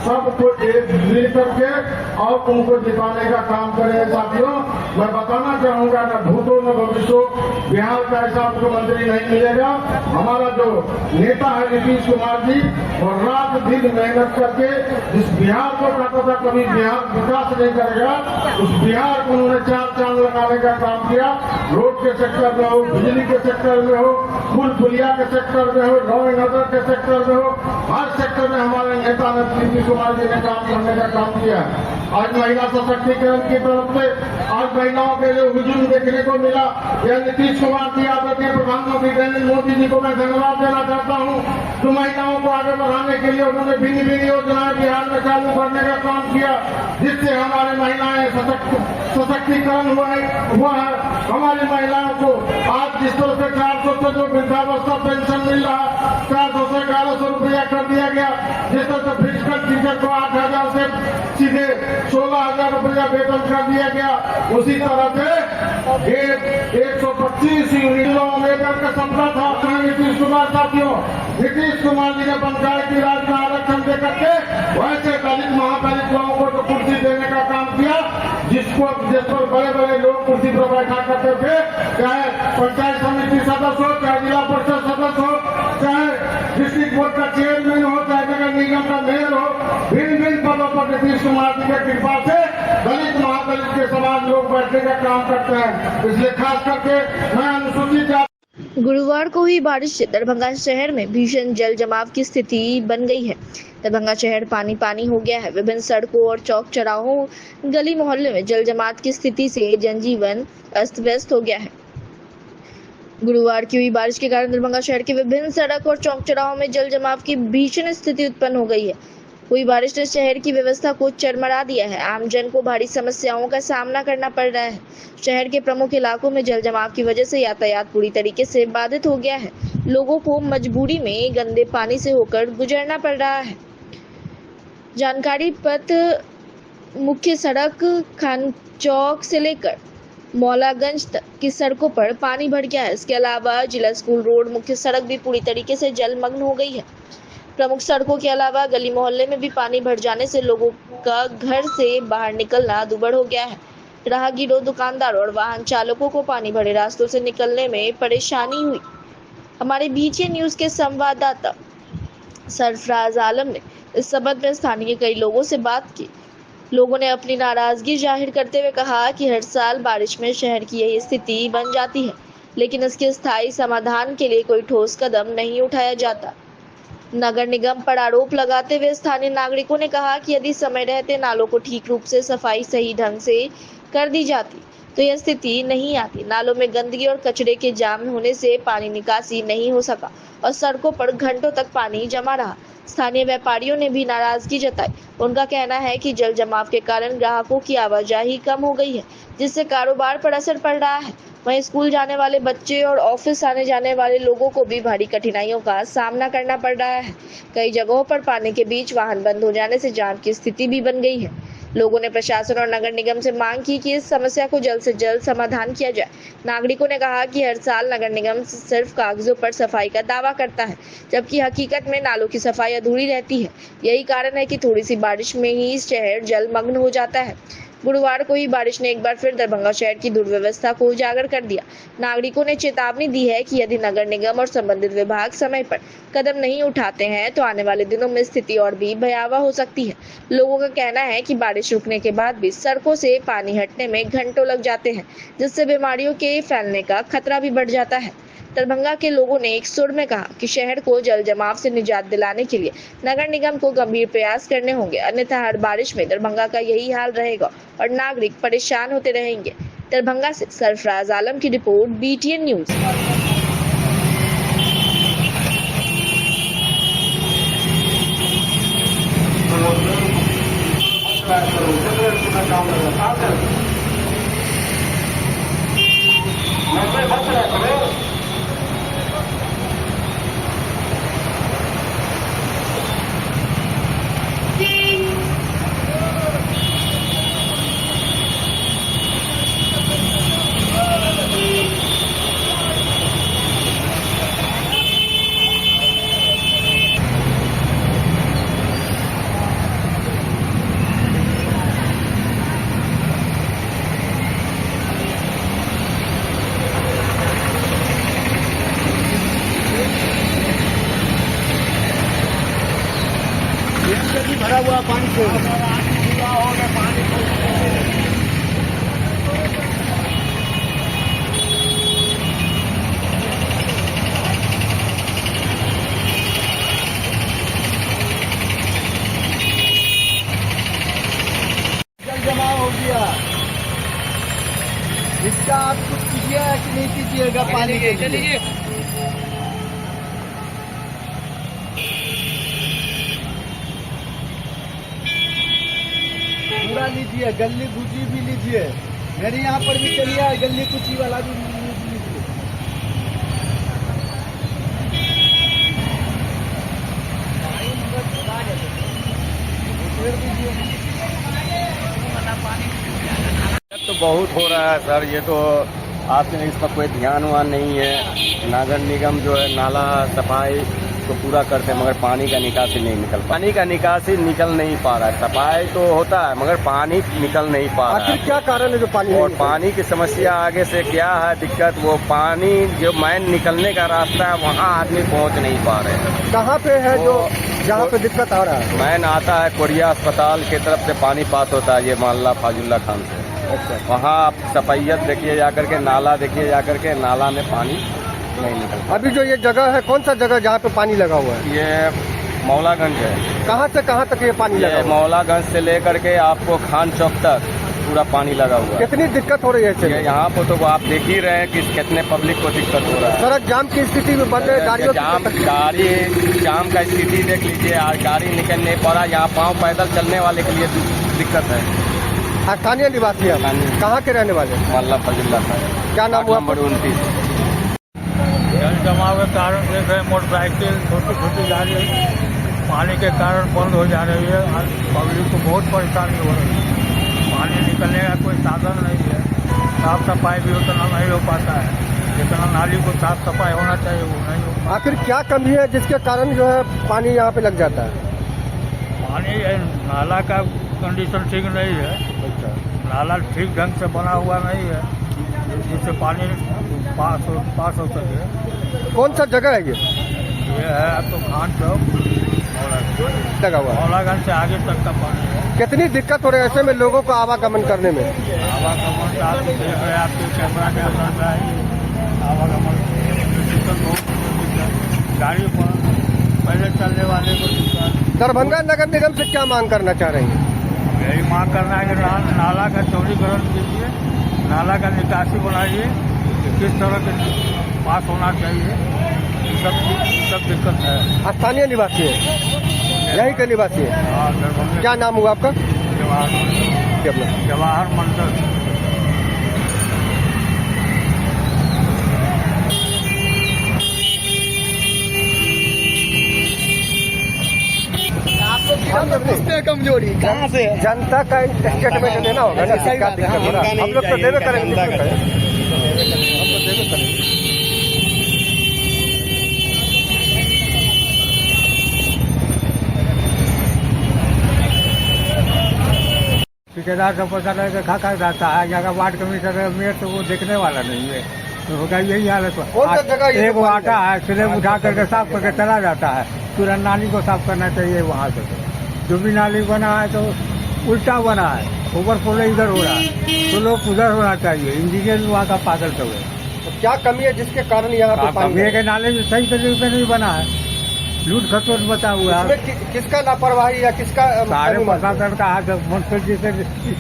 सबको एक मिल करके और उनको जिताने का काम करेंगे। साथियों, मैं बताना चाहूंगा, न भूतो न भविष्य, बिहार का ऐसा मुख्यमंत्री नहीं मिलेगा। हमारा जो नेता है नीतीश कुमार जी, वो रात दिन मेहनत करके जिस बिहार को कहता था कभी बिहार विकास नहीं करेगा, उस बिहार को उन्होंने चार चांद लगाने का काम किया। रोड के सेक्टर में हो, बिजली के सेक्टर में हो, पुल पुलिया के सेक्टर में हो, लॉ एंड ऑर्डर के सेक्टर में हो, हर सेक्टर में हमारे नेता नीतीश कुमार जी ने काम करने का काम किया। आज महिला सशक्तिकरण की तरफ से आज महिलाओं के लिए हुजूम देखने को मिला। यह नीतीश कुमार जी आदरणीय प्रधानमंत्री नरेंद्र मोदी जी को मैं धन्यवाद देना चाहता हूँ, जो महिलाओं को आगे बढ़ाने के लिए उन्होंने भिन्न भिन्न योजनाएं बिहार में चालू करने का काम किया, जिससे हमारी महिलाएं सशक्तिकरण हुआ है। हमारी महिलाओं को आज जिस तरह से 400 से जो वृद्धावस्था पेंशन मिल रहा, 400 से 1100 रुपया कर दिया गया। जिस तरह से फिजिकल टीचर को 8,000 से सीधे 16,000 रुपया वेतन कर दिया गया, उसी तरह से 125 यूनिटों अम्बेडकर का सपना था। नीतीश कुमार साथियों, नीतीश कुमार जी ने पंचायती राज में आरक्षण दे करके वैसे दलित महादलित लोगों को तो कुर्सी देने का काम किया, जिस पर बड़े बड़े लोग कुर्सी पर बैठा करते थे, चाहे पंचायत समिति सदस्य हो, चाहे जिला परिषद सदस्य हो, चाहे डिस्ट्रिक्ट बोर्ड का चेयरमैन हो, चाहे नगर निगम का मेयर हो, भिन्न भिन्न पदों पर नीतीश कुमार जी की कृपा से दलित महादलित के समान लोग बैठने का काम करते हैं। इसलिए खास करके मैं अनुसूचित जाति। गुरुवार को हुई बारिश से दरभंगा शहर में भीषण जल जमाव की स्थिति बन गई है। दरभंगा शहर पानी पानी हो गया है। विभिन्न सड़कों और चौक चौराहों, गली मोहल्ले में जल जमाव की स्थिति से जनजीवन अस्त व्यस्त हो गया है। गुरुवार की हुई बारिश के कारण दरभंगा शहर के विभिन्न सड़क और चौक चौराहों में जल जमाव की भीषण स्थिति उत्पन्न हो गई है। हुई बारिश ने शहर की व्यवस्था को चरमरा दिया है। आमजन को भारी समस्याओं का सामना करना पड़ रहा है। शहर के प्रमुख इलाकों में जल जमाव की वजह से यातायात पूरी तरीके से बाधित हो गया है। लोगों को मजबूरी में गंदे पानी से होकर गुजरना पड़ रहा है। जानकारी पथ मुख्य सड़क खान चौक से लेकर मौलागंज तक की सड़कों पर पानी भर गया है। इसके अलावा जिला स्कूल रोड मुख्य सड़क भी पूरी तरीके से जलमग्न हो गई है। प्रमुख सड़कों के अलावा गली मोहल्ले में भी पानी भर जाने से लोगों का घर से बाहर निकलना दुभर हो गया है। राहगीरों, दुकानदारों और वाहन चालकों को पानी भरे रास्तों से निकलने में परेशानी हुई। हमारे BTN न्यूज के संवाददाता सरफराज आलम ने इस संबंध में स्थानीय कई लोगों से बात की। लोगों ने अपनी नाराजगी जाहिर करते हुए कहा कि हर साल बारिश में शहर की यही स्थिति बन जाती है, लेकिन इसके स्थायी समाधान के लिए कोई ठोस कदम नहीं उठाया जाता। नगर निगम पर आरोप लगाते हुए स्थानीय नागरिकों ने कहा कि यदि समय रहते नालों को ठीक रूप से सफाई सही ढंग से कर दी जाती तो यह स्थिति नहीं आती। नालों में गंदगी और कचरे के जाम होने से पानी निकासी नहीं हो सका और सड़कों पर घंटों तक पानी जमा रहा। स्थानीय व्यापारियों ने भी नाराजगी जताई। उनका कहना है कि जल जमाव के कारण ग्राहकों की आवाजाही कम हो गई है, जिससे कारोबार पर असर पड़ रहा है। वहीं स्कूल जाने वाले बच्चे और ऑफिस आने जाने वाले लोगों को भी भारी कठिनाइयों का सामना करना पड़ रहा है। कई जगहों पर पानी के बीच वाहन बंद हो जाने से जाम की स्थिति भी बन गई है। लोगों ने प्रशासन और नगर निगम से मांग की कि इस समस्या को जल्द से जल्द समाधान किया जाए। नागरिकों ने कहा कि हर साल नगर निगम सिर्फ कागजों पर सफाई का दावा करता है, जबकि हकीकत में नालों की सफाई अधूरी रहती है। यही कारण है कि थोड़ी सी बारिश में ही शहर जलमग्न हो जाता है। गुरुवार को ही बारिश ने एक बार फिर दरभंगा शहर की दुर्व्यवस्था को उजागर कर दिया। नागरिकों ने चेतावनी दी है कि यदि नगर निगम और संबंधित विभाग समय पर कदम नहीं उठाते हैं तो आने वाले दिनों में स्थिति और भी भयावह हो सकती है। लोगों का कहना है कि बारिश रुकने के बाद भी सड़कों से पानी हटने में घंटों लग जाते हैं, जिससे बीमारियों के फैलने का खतरा भी बढ़ जाता है। दरभंगा के लोगों ने एक सुर में कहा कि शहर को जल जमाव से निजात दिलाने के लिए नगर निगम को गंभीर प्रयास करने होंगे, अन्यथा हर बारिश में दरभंगा का यही हाल रहेगा और नागरिक परेशान होते रहेंगे। दरभंगा से सरफराज आलम की रिपोर्ट, BTN न्यूज। भरा हुआ पानी से। जमा हो गया, इसका आप कुछ कीजिए कि नहीं कीजिएगा पानी के लिए? पूरा लीजिए, गली कुची भी लीजिए, मेरे यहाँ पर भी चलिए, गली कुची वाला भी लीजिए। तो बहुत हो रहा है सर, ये तो आपने इस पर कोई ध्यान वान नहीं है। नगर निगम जो है नाला सफाई तो पूरा करते हैं, मगर पानी का निकासी नहीं निकल नहीं पा रहा है। सफाई तो होता है मगर पानी निकल नहीं पा रहा है। आखिर क्या कारण है जो पानी और पानी की समस्या आगे से क्या है दिक्कत, वो पानी जो मैन निकलने का रास्ता है वहाँ आदमी पहुँच नहीं पा रहे हैं। कहाँ पे है जो जहाँ पे दिक्कत आ रहा है? मैन आता है कोरिया अस्पताल की तरफ से पानी पास होता है, ये मोहल्ला फाजुल्ला खान से। अच्छा, वहाँ आप सफाइयत देखिए जाकर के, नाला देखिए जाकर के, नाला में पानी नहीं निकलता। अभी जो ये जगह है, कौन सा जगह जहाँ पे पानी लगा हुआ है? ये मौलागंज है। कहाँ से कहाँ तक ये पानी लगा ये हुआ है? मौलागंज से लेकर के आपको खान चौक तक पूरा पानी लगा हुआ है। कितनी दिक्कत हो रही है इससे? यहाँ पर तो आप देख ही रहे हैं कि कितने पब्लिक को दिक्कत हो रहा है। सड़क जाम की स्थिति में बन रहे गाड़ियों जाम का स्थिति देख लीजिए, गाड़ी निकल नहीं पा रहा। यहाँ पाँव पैदल चलने वाले के लिए दिक्कत है। स्थानीय निवासी है, कहाँ के रहने वाले? मोहल्ला फाजुल्ला खान। क्या नाम हुआ? नंबर 29। जल जमाव के कारण देख रहे हैं मोटरसाइकिल छोटी गाड़ी पानी के कारण बंद हो जा रही है। आज पब्लिक को बहुत परेशानी हो रही है। पानी निकलने का कोई साधन नहीं है। साफ सफाई भी उतना नहीं हो पाता है, जितना नाली को साफ सफाई होना चाहिए वो नहीं हो पाता। आखिर क्या कमी है जिसके कारण जो है पानी यहाँ पे लग जाता है? पानी नाला का कंडीशन ठीक नहीं है। अच्छा, नाला ठीक ढंग से बना हुआ नहीं है जिससे पानी पास हो सके। कौन सा जगह है ये है तो खान चौक लगा हुआ? मौलागंज से आगे तक का पानी है। कितनी दिक्कत हो रही है ऐसे में लोगों को आवागमन करने में? आवागमन आप देख रहे हैं, आपके कैमरा के अंदर आवागमन गाड़ी पर पहले चलने वाले को दिक्कत। दरभंगा नगर निगम से क्या मांग करना चाह रहे हैं? यही मांग करना है कि नाला का चौड़ीकरण कीजिए, नाला का निकासी बनाइए, किस तरह के पास होना चाहिए, सब दिक्कत है। स्थानीय निवासी है, यहीं के निवासी है। हाँ, दरभंगा। क्या नाम हुआ आपका? जवाहर मंडल। कमजोरी कहाँ से? जनता का स्टेटमेंट देना होगा ना, क्या दिक्कत हो रहा है? हम लोग तो देवे करेंगे, हम तो देवे करेंगे। ठेकेदार सब पता नहीं खा जाता है। यहाँ का वार्ड कमिश्नर मेयर तो वो देखने वाला नहीं है, तो होगा यही हालत। एक वो आता है, स्लेब उठा करके साफ करके चला जाता है। तुरंत नाली को साफ करना चाहिए वहाँ से। जो भी नाली बना है तो उल्टा बना है, ओवरफ्लो इधर हो रहा है तो लोग उधर होना चाहिए। इंजीनियर वहाँ का पागल सब है। तो क्या कमी है जिसके कारण यहाँ पे पानी के नाले में सही तरीके से नहीं बना है, लूट खसोट बचा हुआ है। किसका लापरवाही या किसका? सारे प्रशासन का हाथ, म्यूनसिपलिटी से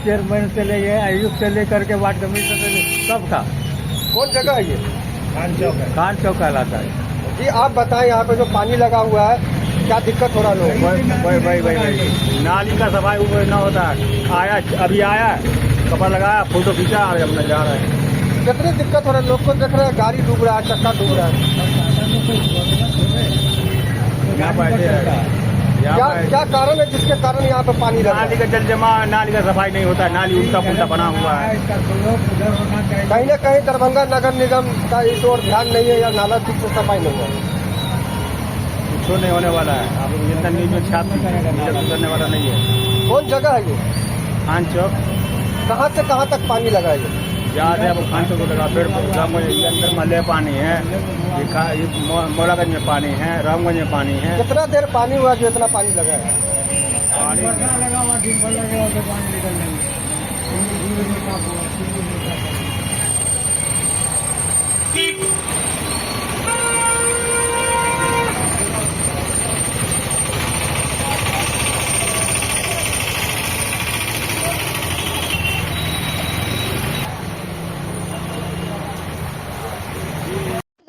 चेयरमैन से ले गए, आयुक्त से लेकर के वार्ड कमिश्नर से सबका। कौन जगह है ये? खान चौक कहलाता है। जी आप बताएं, यहाँ पे जो पानी लगा हुआ है क्या दिक्कत हो रहा है लोग? भाई नाली का सफाई ऊपर न होता है। आया अभी आया, कपड़ा लगाया, फोटो खींचा और अपना जा रहा है। कितनी दिक्कत हो रहा है? लोग को देख रहे हैं, गाड़ी डूब रहा है, चक्का डूब रहा है। क्या कारण है जिसके कारण यहाँ पे पानी लगा? नाली का जल जमा, नाली का सफाई नहीं होता है, नाली उल्टा पुल्टा बना हुआ है। कहीं न कहीं दरभंगा नगर निगम का इस ओर ध्यान नहीं है या नाला ठीक से सफाई नहीं है। कुछ नहीं होने वाला है। आप जितना न्यूज में छाप करने वाला नहीं है। कौन जगह है ये? खान चौक। कहाँ से कहाँ तक पानी लगा है? याद है, अब खान चौक लगा, फिर अंदर मल्ले पानी है, मोलागंज में पानी है, रामगंज में पानी है। कितना देर पानी हुआ जो इतना पानी लगा है? लगा हुआ दिन भर लगे हुआ तो पानी निकल जाएगी।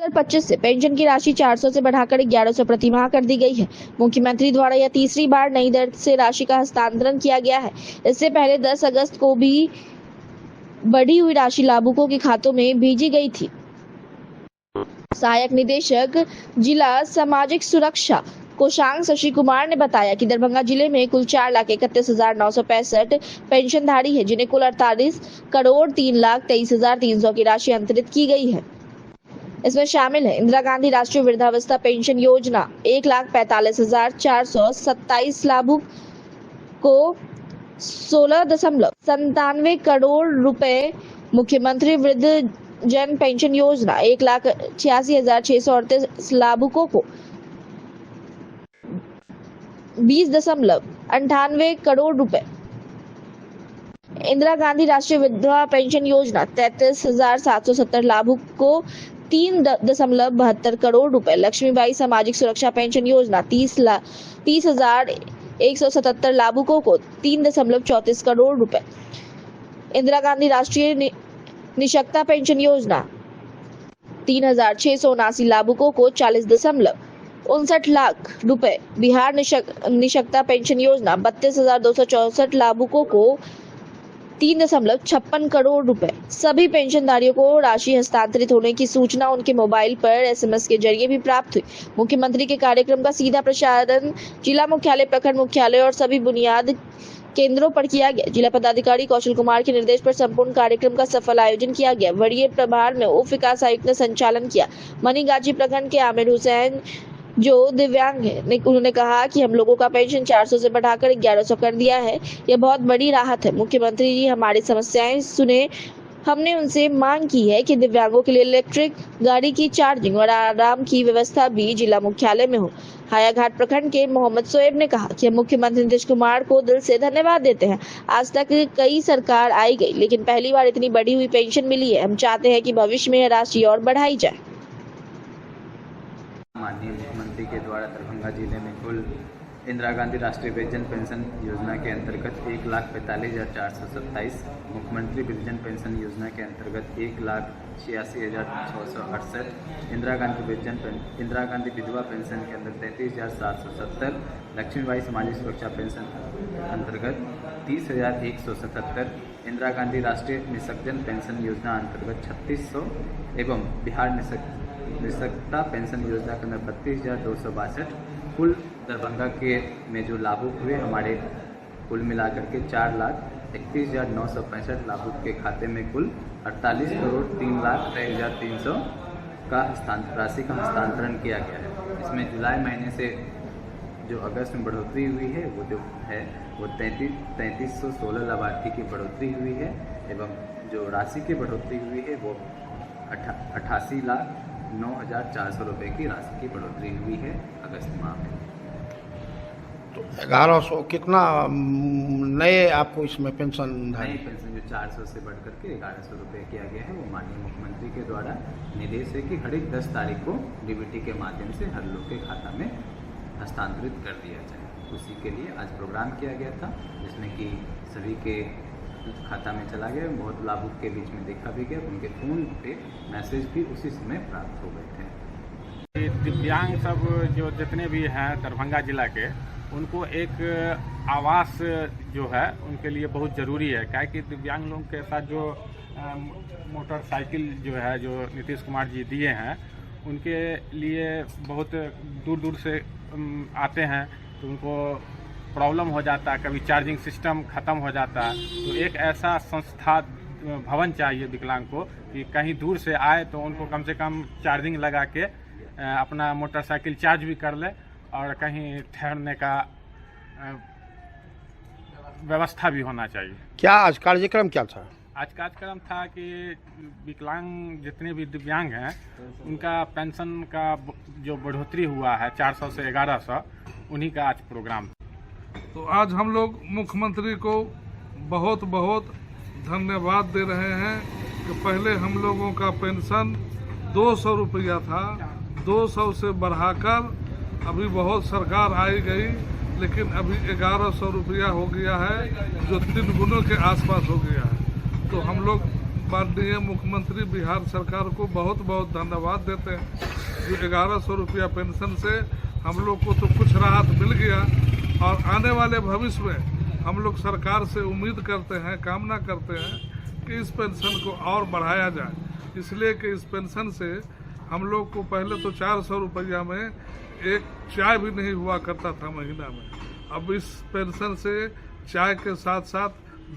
2025 से पेंशन की राशि 400 से बढ़ाकर 1100 प्रतिमाह कर दी गई है। मुख्यमंत्री द्वारा यह तीसरी बार नई दर से राशि का हस्तांतरण किया गया है। इससे पहले 10 अगस्त को भी बढ़ी हुई राशि लाभुकों के खातों में भेजी गई थी। सहायक निदेशक जिला सामाजिक सुरक्षा कोषांग शशि कुमार ने बताया कि दरभंगा जिले में कुल 4,31,965 पेंशनधारी है, जिन्हें कुल 48,03,23,300 की राशि अंतरित की गई है। इसमें शामिल है इंदिरा गांधी राष्ट्रीय वृद्धावस्था पेंशन योजना 1,45,427 लाभुक को 16.97 करोड़ रुपए, मुख्यमंत्री वृद्ध जन पेंशन योजना 1,86,638 लाभुकों को 20.98 करोड़ रुपए, इंदिरा गांधी राष्ट्रीय विधवा पेंशन योजना 33,770 लाभुक को 3.72 करोड़ रुपए, लक्ष्मीबाई सामाजिक सुरक्षा पेंशन योजना 30,177 लाभुकों को 3.34 करोड़ रुपए, इंदिरा गांधी राष्ट्रीय निशक्ता पेंशन योजना 3,679 लाभुकों को 40.59 लाख रुपए, बिहार निशक्ता पेंशन योजना 32,264 लाभुकों को 3.56 करोड़ रुपए। सभी पेंशनधारियों को राशि हस्तांतरित होने की सूचना उनके मोबाइल पर SMS के जरिए भी प्राप्त हुई। मुख्यमंत्री के कार्यक्रम का सीधा प्रसारण जिला मुख्यालय, प्रखंड मुख्यालय और सभी बुनियाद केंद्रों पर किया गया। जिला पदाधिकारी कौशल कुमार के निर्देश पर संपूर्ण कार्यक्रम का सफल आयोजन किया गया। वरीय प्रभार में उप विकास आयुक्त ने संचालन किया। मनीगाजी प्रखंड के आमिर हुसैन जो दिव्यांग है, उन्होंने कहा कि हम लोगों का पेंशन 400 से बढ़ाकर 1100 कर दिया है। यह बहुत बड़ी राहत है। मुख्यमंत्री जी हमारी समस्याएं सुने। हमने उनसे मांग की है कि दिव्यांगों के लिए इलेक्ट्रिक गाड़ी की चार्जिंग और आराम की व्यवस्था भी जिला मुख्यालय में हो। हायाघाट प्रखंड के मोहम्मद सोएब ने कहा कि हम मुख्यमंत्री नीतीश कुमार को दिल से धन्यवाद देते हैं। आज तक कई सरकार आई गई, लेकिन पहली बार इतनी बढ़ी हुई पेंशन मिली है। हम चाहते हैं कि भविष्य में यह राशि और बढ़ाई जाए। माननीय मुख्यमंत्री के द्वारा दरभंगा जिले में कुल इंदिरा गांधी राष्ट्रीय वृद्धजन पेंशन योजना के अंतर्गत 1,45,427, मुख्यमंत्री वृद्धजन पेंशन योजना के अंतर्गत 1,86,668, इंदिरा गांधी विधवा पेंशन के अंदर 33,770, लक्ष्मीबाई सामाजिक सुरक्षा पेंशन अंतर्गत 30,177, इंदिरा गांधी राष्ट्रीय निशक्तजन पेंशन योजना अंतर्गत 3,600 एवं बिहार निशक्ता पेंशन योजना के अंदर 32,262। कुल दरभंगा के में जो लाभुक हुए हमारे कुल मिलाकर के 4,31,965 लाभुक के खाते में कुल 48,03,23,300 का राशि का हस्तांतरण किया गया है। इसमें जुलाई महीने से जो अगस्त में बढ़ोतरी हुई है वो जो है वो 3316 लाभार्थी की बढ़ोतरी हुई है एवं जो राशि की बढ़ोतरी हुई है वो 88,09,400 रुपये की राशि की बढ़ोतरी हुई है अगस्त माह में। तो 1100 कितना नए आपको इसमें पेंशन नई पेंशन जो 400 से बढ़ करके 1100 रुपये किया गया है, वो माननीय मुख्यमंत्री के द्वारा निर्देश है कि हर एक 10 तारीख को DBT के माध्यम से हर लोग के खाता में हस्तांतरित कर दिया जाए। उसी के लिए आज प्रोग्राम किया गया था, जिसमें कि सभी के खाता में चला गया। बहुत लाभुक के बीच में देखा भी गया, उनके फ़ोन पे मैसेज भी उसी समय प्राप्त हो गए थे। दिव्यांग सब जो जितने भी हैं दरभंगा जिला के, उनको एक आवास जो है उनके लिए बहुत ज़रूरी है। क्या कि दिव्यांग लोगों के साथ जो मोटरसाइकिल जो है जो नीतीश कुमार जी दिए हैं, उनके लिए बहुत दूर दूर से आते हैं तो उनको प्रॉब्लम हो जाता है, कभी चार्जिंग सिस्टम ख़त्म हो जाता है। तो एक ऐसा संस्था भवन चाहिए विकलांग को कि कहीं दूर से आए तो उनको कम से कम चार्जिंग लगा के अपना मोटरसाइकिल चार्ज भी कर ले और कहीं ठहरने का व्यवस्था भी होना चाहिए। क्या आज कार्यक्रम क्या था? आज कार्यक्रम था कि विकलांग जितने भी दिव्यांग हैं उनका पेंशन का जो बढ़ोतरी हुआ है 400 से 1100, उन्हीं का आज प्रोग्राम था। तो आज हम लोग मुख्यमंत्री को बहुत बहुत धन्यवाद दे रहे हैं कि पहले हम लोगों का पेंशन 200 रुपया था, 200 से बढ़ाकर अभी बहुत सरकार आई गई, लेकिन अभी 1100 रुपया हो गया है, जो 3 गुनों के आसपास हो गया है। तो हम लोग माननीय मुख्यमंत्री बिहार सरकार को बहुत बहुत धन्यवाद देते हैं। जो 1100 रुपया पेंशन से हम लोग को तो कुछ राहत मिल गया, और आने वाले भविष्य में हम लोग सरकार से उम्मीद करते हैं, कामना करते हैं कि इस पेंशन को और बढ़ाया जाए। इसलिए कि इस पेंशन से हम लोग को पहले तो 400 रुपया में एक चाय भी नहीं हुआ करता था महीना में। अब इस पेंशन से चाय के साथ साथ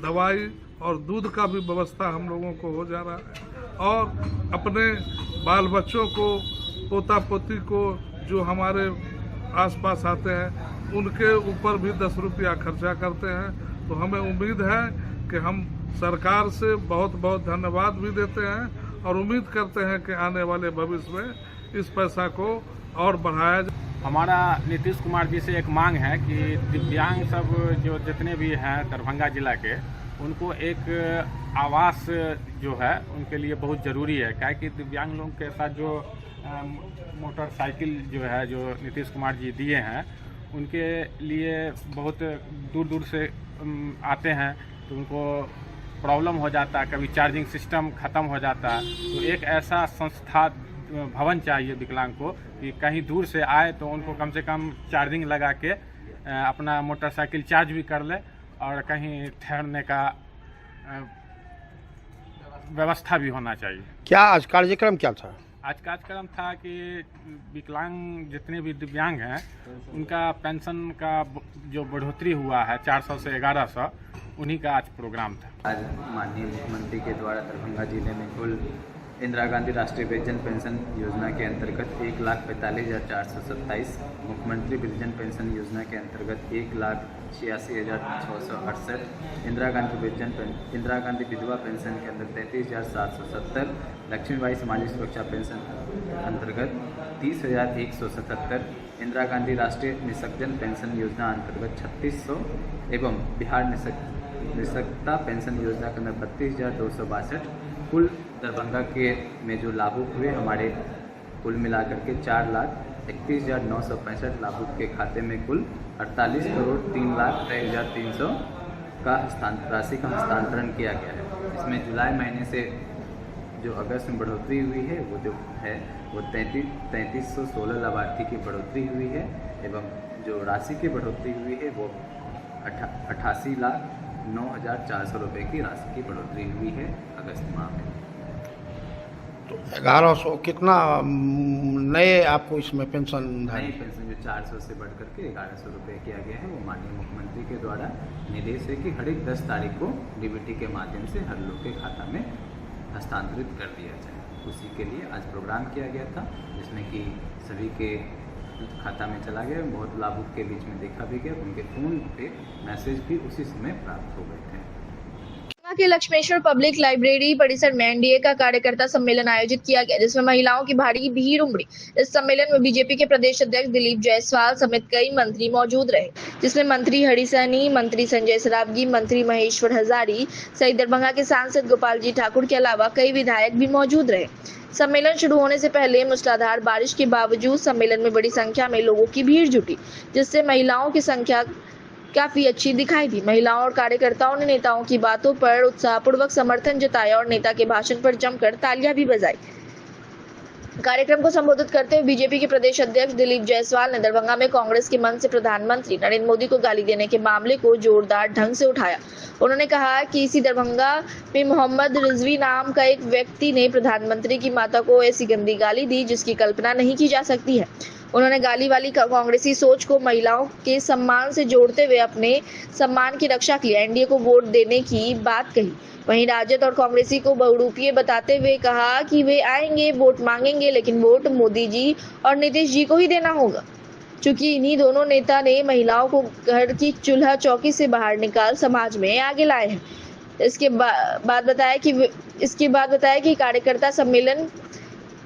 दवाई और दूध का भी व्यवस्था हम लोगों को हो जा रहा है, और अपने बाल बच्चों को, पोता पोती को जो हमारे आसपास आते हैं उनके ऊपर भी 10 रुपया खर्चा करते हैं। तो हमें उम्मीद है कि हम सरकार से बहुत बहुत धन्यवाद भी देते हैं, और उम्मीद करते हैं कि आने वाले भविष्य में इस पैसा को और बढ़ाया जाए। हमारा नीतीश कुमार जी से एक मांग है कि दिव्यांग सब जो जितने भी हैं दरभंगा जिला के, उनको एक आवास जो है उनके लिए बहुत ज़रूरी है। क्या कि दिव्यांग लोगों के साथ जो मोटरसाइकिल जो है जो नीतीश कुमार जी दिए हैं, उनके लिए बहुत दूर दूर से आते हैं, तो उनको प्रॉब्लम हो जाता है, कभी चार्जिंग सिस्टम ख़त्म हो जाता है। तो एक ऐसा संस्था भवन चाहिए विकलांग को कि कहीं दूर से आए तो उनको कम से कम चार्जिंग लगा के अपना मोटरसाइकिल चार्ज भी कर ले, और कहीं ठहरने का व्यवस्था भी होना चाहिए। क्या आज कार्यक्रम क्या था? आज कार्यक्रम था कि विकलांग जितने भी दिव्यांग हैं उनका पेंशन का जो बढ़ोतरी हुआ है 400 से 1100, उन्हीं का आज प्रोग्राम था। आज माननीय मुख्यमंत्री के द्वारा दरभंगा जिले में कुल इंदिरा गांधी राष्ट्रीय वृद्धजन पेंशन योजना के अंतर्गत 1,45,427, मुख्यमंत्री वृद्धजन पेंशन योजना के अंतर्गत 1,86,668, इंदिरा गांधी विधवा पेंशन के अंदर 33,770, लक्ष्मीबाई सामाजिक सुरक्षा पेंशन अंतर्गत 30,177, इंदिरा गांधी राष्ट्रीय निःशक्तजन पेंशन योजना अंतर्गत 3600 एवं बिहार निःशक्तता पेंशन योजना के अंदर 32,262। कुल दरभंगा के में जो लाभुक हुए हमारे कुल मिलाकर के 4,31,965 लाभुक के खाते में कुल 48,03,23,300 का राशि का हस्तांतरण किया गया है। इसमें जुलाई महीने से जो अगस्त में बढ़ोतरी हुई है वो जो है वो 3316 लाभार्थी की बढ़ोतरी हुई है, एवं जो राशि की बढ़ोतरी हुई है वो 88,09,400 रुपये की राशि की बढ़ोतरी हुई है अगस्त माह में। तो 1100 कितना नए आपको इसमें पेंशन? नई पेंशन जो 400 से बढ़ करके 1100 रुपये किया गया है, वो माननीय मुख्यमंत्री के द्वारा निर्देश है कि हर एक 10 तारीख को डीबीटी के माध्यम से हर लोग के खाता में हस्तांतरित कर दिया जाए। उसी के लिए आज प्रोग्राम किया गया था, जिसमें कि सभी के खाता में चला गया। बहुत लाभुक के बीच में देखा भी गया, उनके फ़ोन पे मैसेज भी उसी समय प्राप्त हो गए थे। के लक्ष्मेश्वर पब्लिक लाइब्रेरी परिसर में एनडीए का कार्यकर्ता सम्मेलन आयोजित किया गया, जिसमें महिलाओं की भारी भीड़ उमड़ी। इस सम्मेलन में बीजेपी के प्रदेश अध्यक्ष दिलीप जायसवाल समेत कई मंत्री मौजूद रहे, जिसमें मंत्री हरि सहनी, मंत्री संजय सरावगी, मंत्री महेश्वर हजारी सहित दरभंगा के सांसद गोपाल जी ठाकुर के अलावा कई विधायक भी मौजूद रहे। सम्मेलन शुरू होने से पहले मूसलाधार बारिश के बावजूद सम्मेलन में बड़ी संख्या में लोगों की भीड़ जुटी, जिससे महिलाओं की संख्या काफी अच्छी दिखाई दी। महिलाओं और कार्यकर्ताओं ने नेताओं की बातों पर उत्साहपूर्वक समर्थन जताया और नेता के भाषण पर जमकर तालियां भी बजाई। कार्यक्रम को संबोधित करते हुए बीजेपी के प्रदेश अध्यक्ष दिलीप जायसवाल ने दरभंगा में कांग्रेस के मंच से प्रधानमंत्री नरेंद्र मोदी को गाली देने के मामले को जोरदार ढंग से उठाया। उन्होंने कहा कि इसी दरभंगा में मोहम्मद रिजवी नाम का एक व्यक्ति ने प्रधानमंत्री की माता को ऐसी गंदी गाली दी जिसकी कल्पना नहीं की जा सकती है। उन्होंने गाली वाली कांग्रेसी सोच को महिलाओं के सम्मान से जोड़ते हुए अपने सम्मान की रक्षा के लिए एनडीए को वोट देने की बात कही। वहीं राजद और कांग्रेसी को बहुरूपीय बताते हुए कहा कि वे आएंगे, वोट मांगेंगे, लेकिन वोट मोदी जी और नीतीश जी को ही देना होगा, क्योंकि इन्हीं दोनों नेता ने महिलाओं को घर की चूल्हा चौकी से बाहर निकाल समाज में आगे लाए हैं। इसके बाद बताया कि कार्यकर्ता सम्मेलन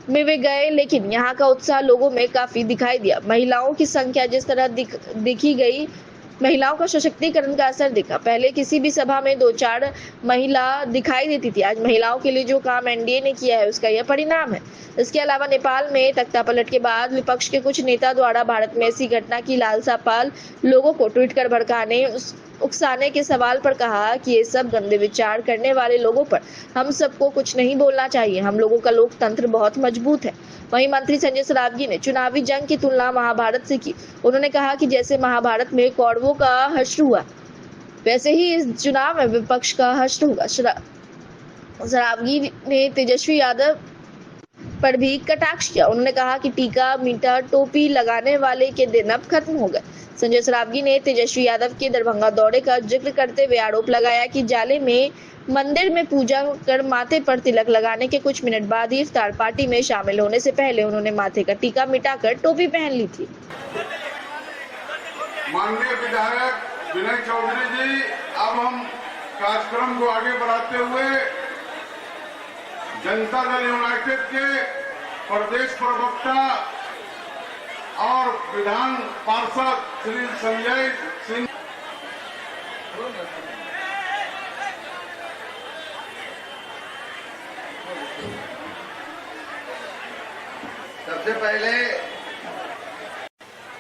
में वे गए, लेकिन यहाँ का उत्साह लोगों में काफी दिखाई दिया। महिलाओं की संख्या जिस तरह दिखी गई महिलाओं का सशक्तिकरण का असर दिखा। पहले किसी भी सभा में 2-4 महिला दिखाई देती थी। आज महिलाओं के लिए जो काम एनडीए ने किया है उसका यह परिणाम है। इसके अलावा नेपाल में तख्तापलट के बाद विपक्ष के कुछ नेता द्वारा भारत में ऐसी घटना की लालसा पाल लोगों को ट्वीट कर भड़काने उकसाने के सवाल पर कहा कि ये सब गंदे विचार करने वाले लोगों पर हम सबको कुछ नहीं बोलना चाहिए। हम लोगों का लोकतंत्र बहुत मजबूत है। वहीं मंत्री संजय सरावगी ने चुनावी जंग की तुलना महाभारत से की। उन्होंने कहा कि जैसे महाभारत में कौरवों का हश्र हुआ, वैसे ही इस चुनाव में विपक्ष का हश्र होगा। सरावगी ने तेजस्वी यादव पर भी कटाक्ष किया। उन्होंने कहा कि टीका मीठा टोपी लगाने वाले के दिन अब खत्म हो गए। संजय सरावगी ने तेजस्वी यादव के दरभंगा दौरे का जिक्र करते हुए आरोप लगाया कि जाले में मंदिर में पूजा कर माथे पर तिलक लगाने के कुछ मिनट बाद ही इफ्तार पार्टी में शामिल होने से पहले उन्होंने माथे का टीका मिटाकर टोपी पहन ली थी। माननीय विधायक विनय चौधरी जी, अब हम कार्यक्रम को आगे बढ़ाते हुए जनता दल यूनाइटेड के प्रदेश प्रवक्ता और विधान पार्षद श्री संजय सिंह सबसे पहले,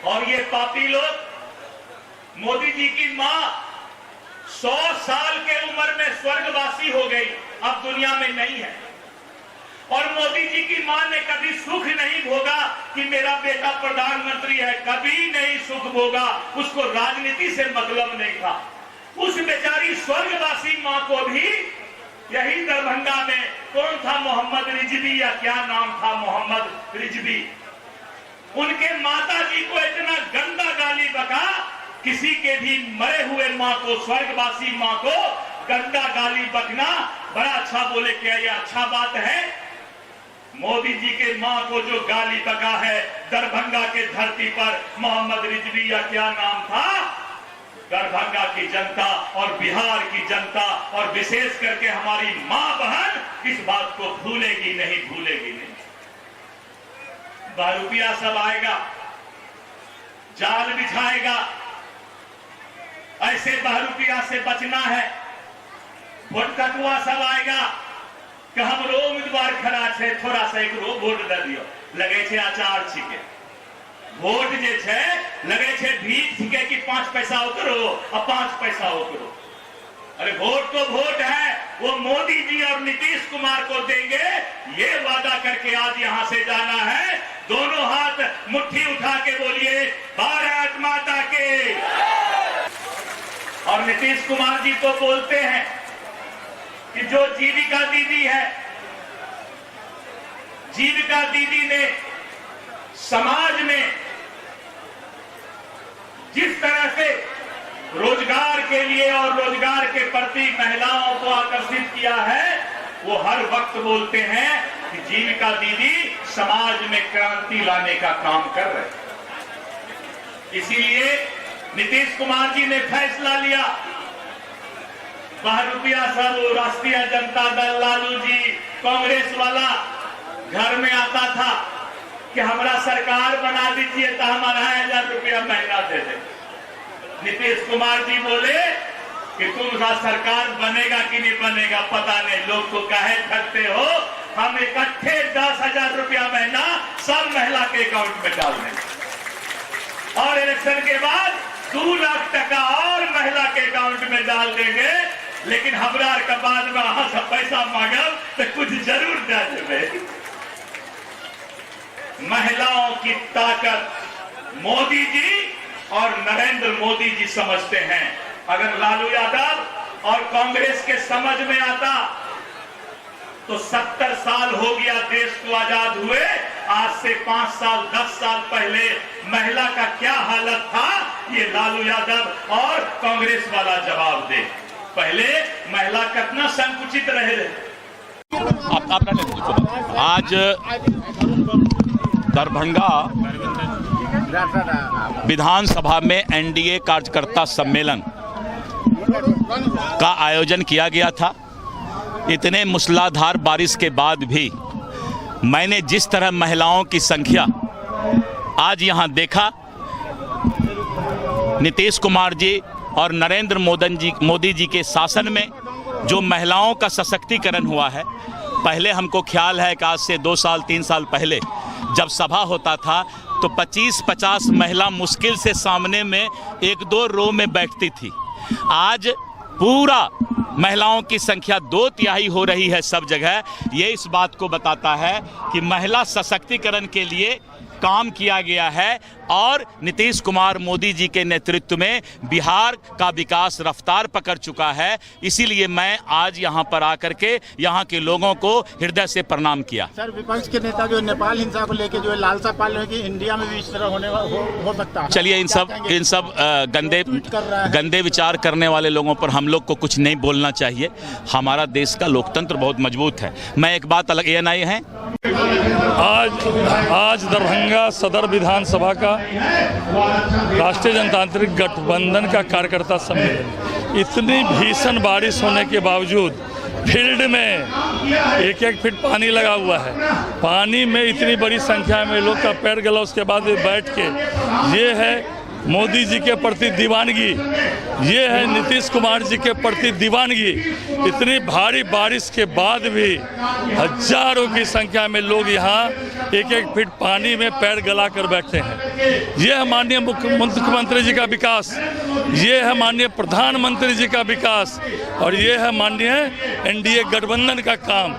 और ये पापी लोग मोदी जी की मां 100 साल के उम्र में स्वर्गवासी हो गई, अब दुनिया में नहीं है। और मोदी जी की मां ने कभी सुख नहीं भोगा कि मेरा बेटा प्रधानमंत्री है, कभी नहीं सुख भोगा। उसको राजनीति से मतलब नहीं था। उस बेचारी स्वर्गवासी मां को भी यही दरभंगा में कौन था, मोहम्मद रिजवी या क्या नाम था, मोहम्मद रिजवी, उनके माता जी को इतना गंदा गाली बका। किसी के भी मरे हुए मां को, स्वर्गवासी मां को गंदा गाली बकना बड़ा अच्छा बोले, क्या यह अच्छा बात है? मोदी जी के मां को जो गाली बका है दरभंगा के धरती पर, मोहम्मद रिजवी या क्या नाम था, दरभंगा की जनता और बिहार की जनता और विशेष करके हमारी मां बहन इस बात को भूलेगी नहीं, भूलेगी नहीं। बहरूपिया सब आएगा, जाल बिछाएगा, ऐसे बहरूपिया से बचना है। भोटकटुआ सब आएगा कि हमरो उम्मीदवार खड़ा है, थोड़ा सा एक वोट दे दियो, लगे छे आचार छिके। वोट जे छे लगे छे भीख छिके कि 5 पैसा ओकरो और 5 पैसा ओकरो। अरे वोट तो वोट है, वो मोदी जी और नीतीश कुमार को देंगे, ये वादा करके आज यहां से जाना है। दोनों हाथ मुट्ठी उठा के बोलिए भारत माता के। और नीतीश कुमार जी तो बोलते हैं कि जो जीविका दीदी है, जीविका दीदी ने समाज में जिस तरह से रोजगार के लिए और रोजगार के प्रति महिलाओं को आकर्षित किया है, वो हर वक्त बोलते हैं कि जीविका दीदी समाज में क्रांति लाने का काम कर रहे। इसीलिए नीतीश कुमार जी ने फैसला लिया, बहरूपिया सब राष्ट्रीय जनता दल लालू जी कांग्रेस वाला घर में आता था कि हमारा सरकार बना दीजिए तो हम 2,500 रुपया महीना दे दें। नीतीश कुमार जी बोले कि तुम्हारा सरकार बनेगा कि नहीं बनेगा पता नहीं, लोग को कहे ठगते हो, हम इकट्ठे 10,000 रुपया महीना सब महिला के अकाउंट में डाल देंगे और इलेक्शन के बाद 2 लाख टका और महिला के अकाउंट में डाल देंगे। लेकिन हमरा के बाद में अहाँ सब पैसा मांगब तो कुछ जरूर दे देवे। महिलाओं की ताकत मोदी जी और नरेंद्र मोदी जी समझते हैं। अगर लालू यादव और कांग्रेस के समझ में आता तो 70 साल हो गया देश को आजाद हुए, आज से 5 साल 10 साल पहले महिला का क्या हालत था, ये लालू यादव और कांग्रेस वाला जवाब दे। पहले महिला कितना संकुचित रहे। आज दरभंगा विधानसभा में एनडीए कार्यकर्ता सम्मेलन का आयोजन किया गया था। इतने मूसलाधार बारिश के बाद भी मैंने जिस तरह महिलाओं की संख्या आज यहां देखा, नीतीश कुमार जी और नरेंद्र मोदी जी के शासन में जो महिलाओं का सशक्तिकरण हुआ है। पहले हमको ख्याल है कि आज से 2 साल 3 साल पहले जब सभा होता था तो 25-50 महिला मुश्किल से सामने में 1-2 रो में बैठती थी। आज पूरा महिलाओं की संख्या 2/3 हो रही है सब जगह। ये इस बात को बताता है कि महिला सशक्तिकरण के लिए काम किया गया है और नीतीश कुमार मोदी जी के नेतृत्व में बिहार का विकास रफ्तार पकड़ चुका है। इसीलिए मैं आज यहाँ पर आकर के यहाँ के लोगों को हृदय से प्रणाम किया। सर, विपक्ष के नेता जो नेपाल हिंसा को लेकर जो है लालसा पाल रहे हैं कि इंडिया में भी इस तरह हो सकता है। चलिए इन सब गंदे विचार करने वाले लोगों पर हम लोग को कुछ नहीं बोलना चाहिए। हमारा देश का लोकतंत्र बहुत मजबूत है। मैं एक बात अलग ANI है, आज दरभंगा सदर विधानसभा का राष्ट्रीय जनतांत्रिक गठबंधन का कार्यकर्ता सम्मेलन, इतनी भीषण बारिश होने के बावजूद फील्ड में 1-1 फीट पानी लगा हुआ है। पानी में इतनी बड़ी संख्या में लोग का पैर गला, उसके बाद बैठ के ये है मोदी जी के प्रति दीवानगी, ये है नीतीश कुमार जी के प्रति दीवानगी। इतनी भारी बारिश के बाद भी हजारों की संख्या में लोग यहाँ 1-1 फीट पानी में पैर गला कर बैठे हैं। ये है माननीय मुख्यमंत्री जी का विकास, ये है माननीय प्रधानमंत्री जी का विकास और ये है माननीय NDA गठबंधन का काम।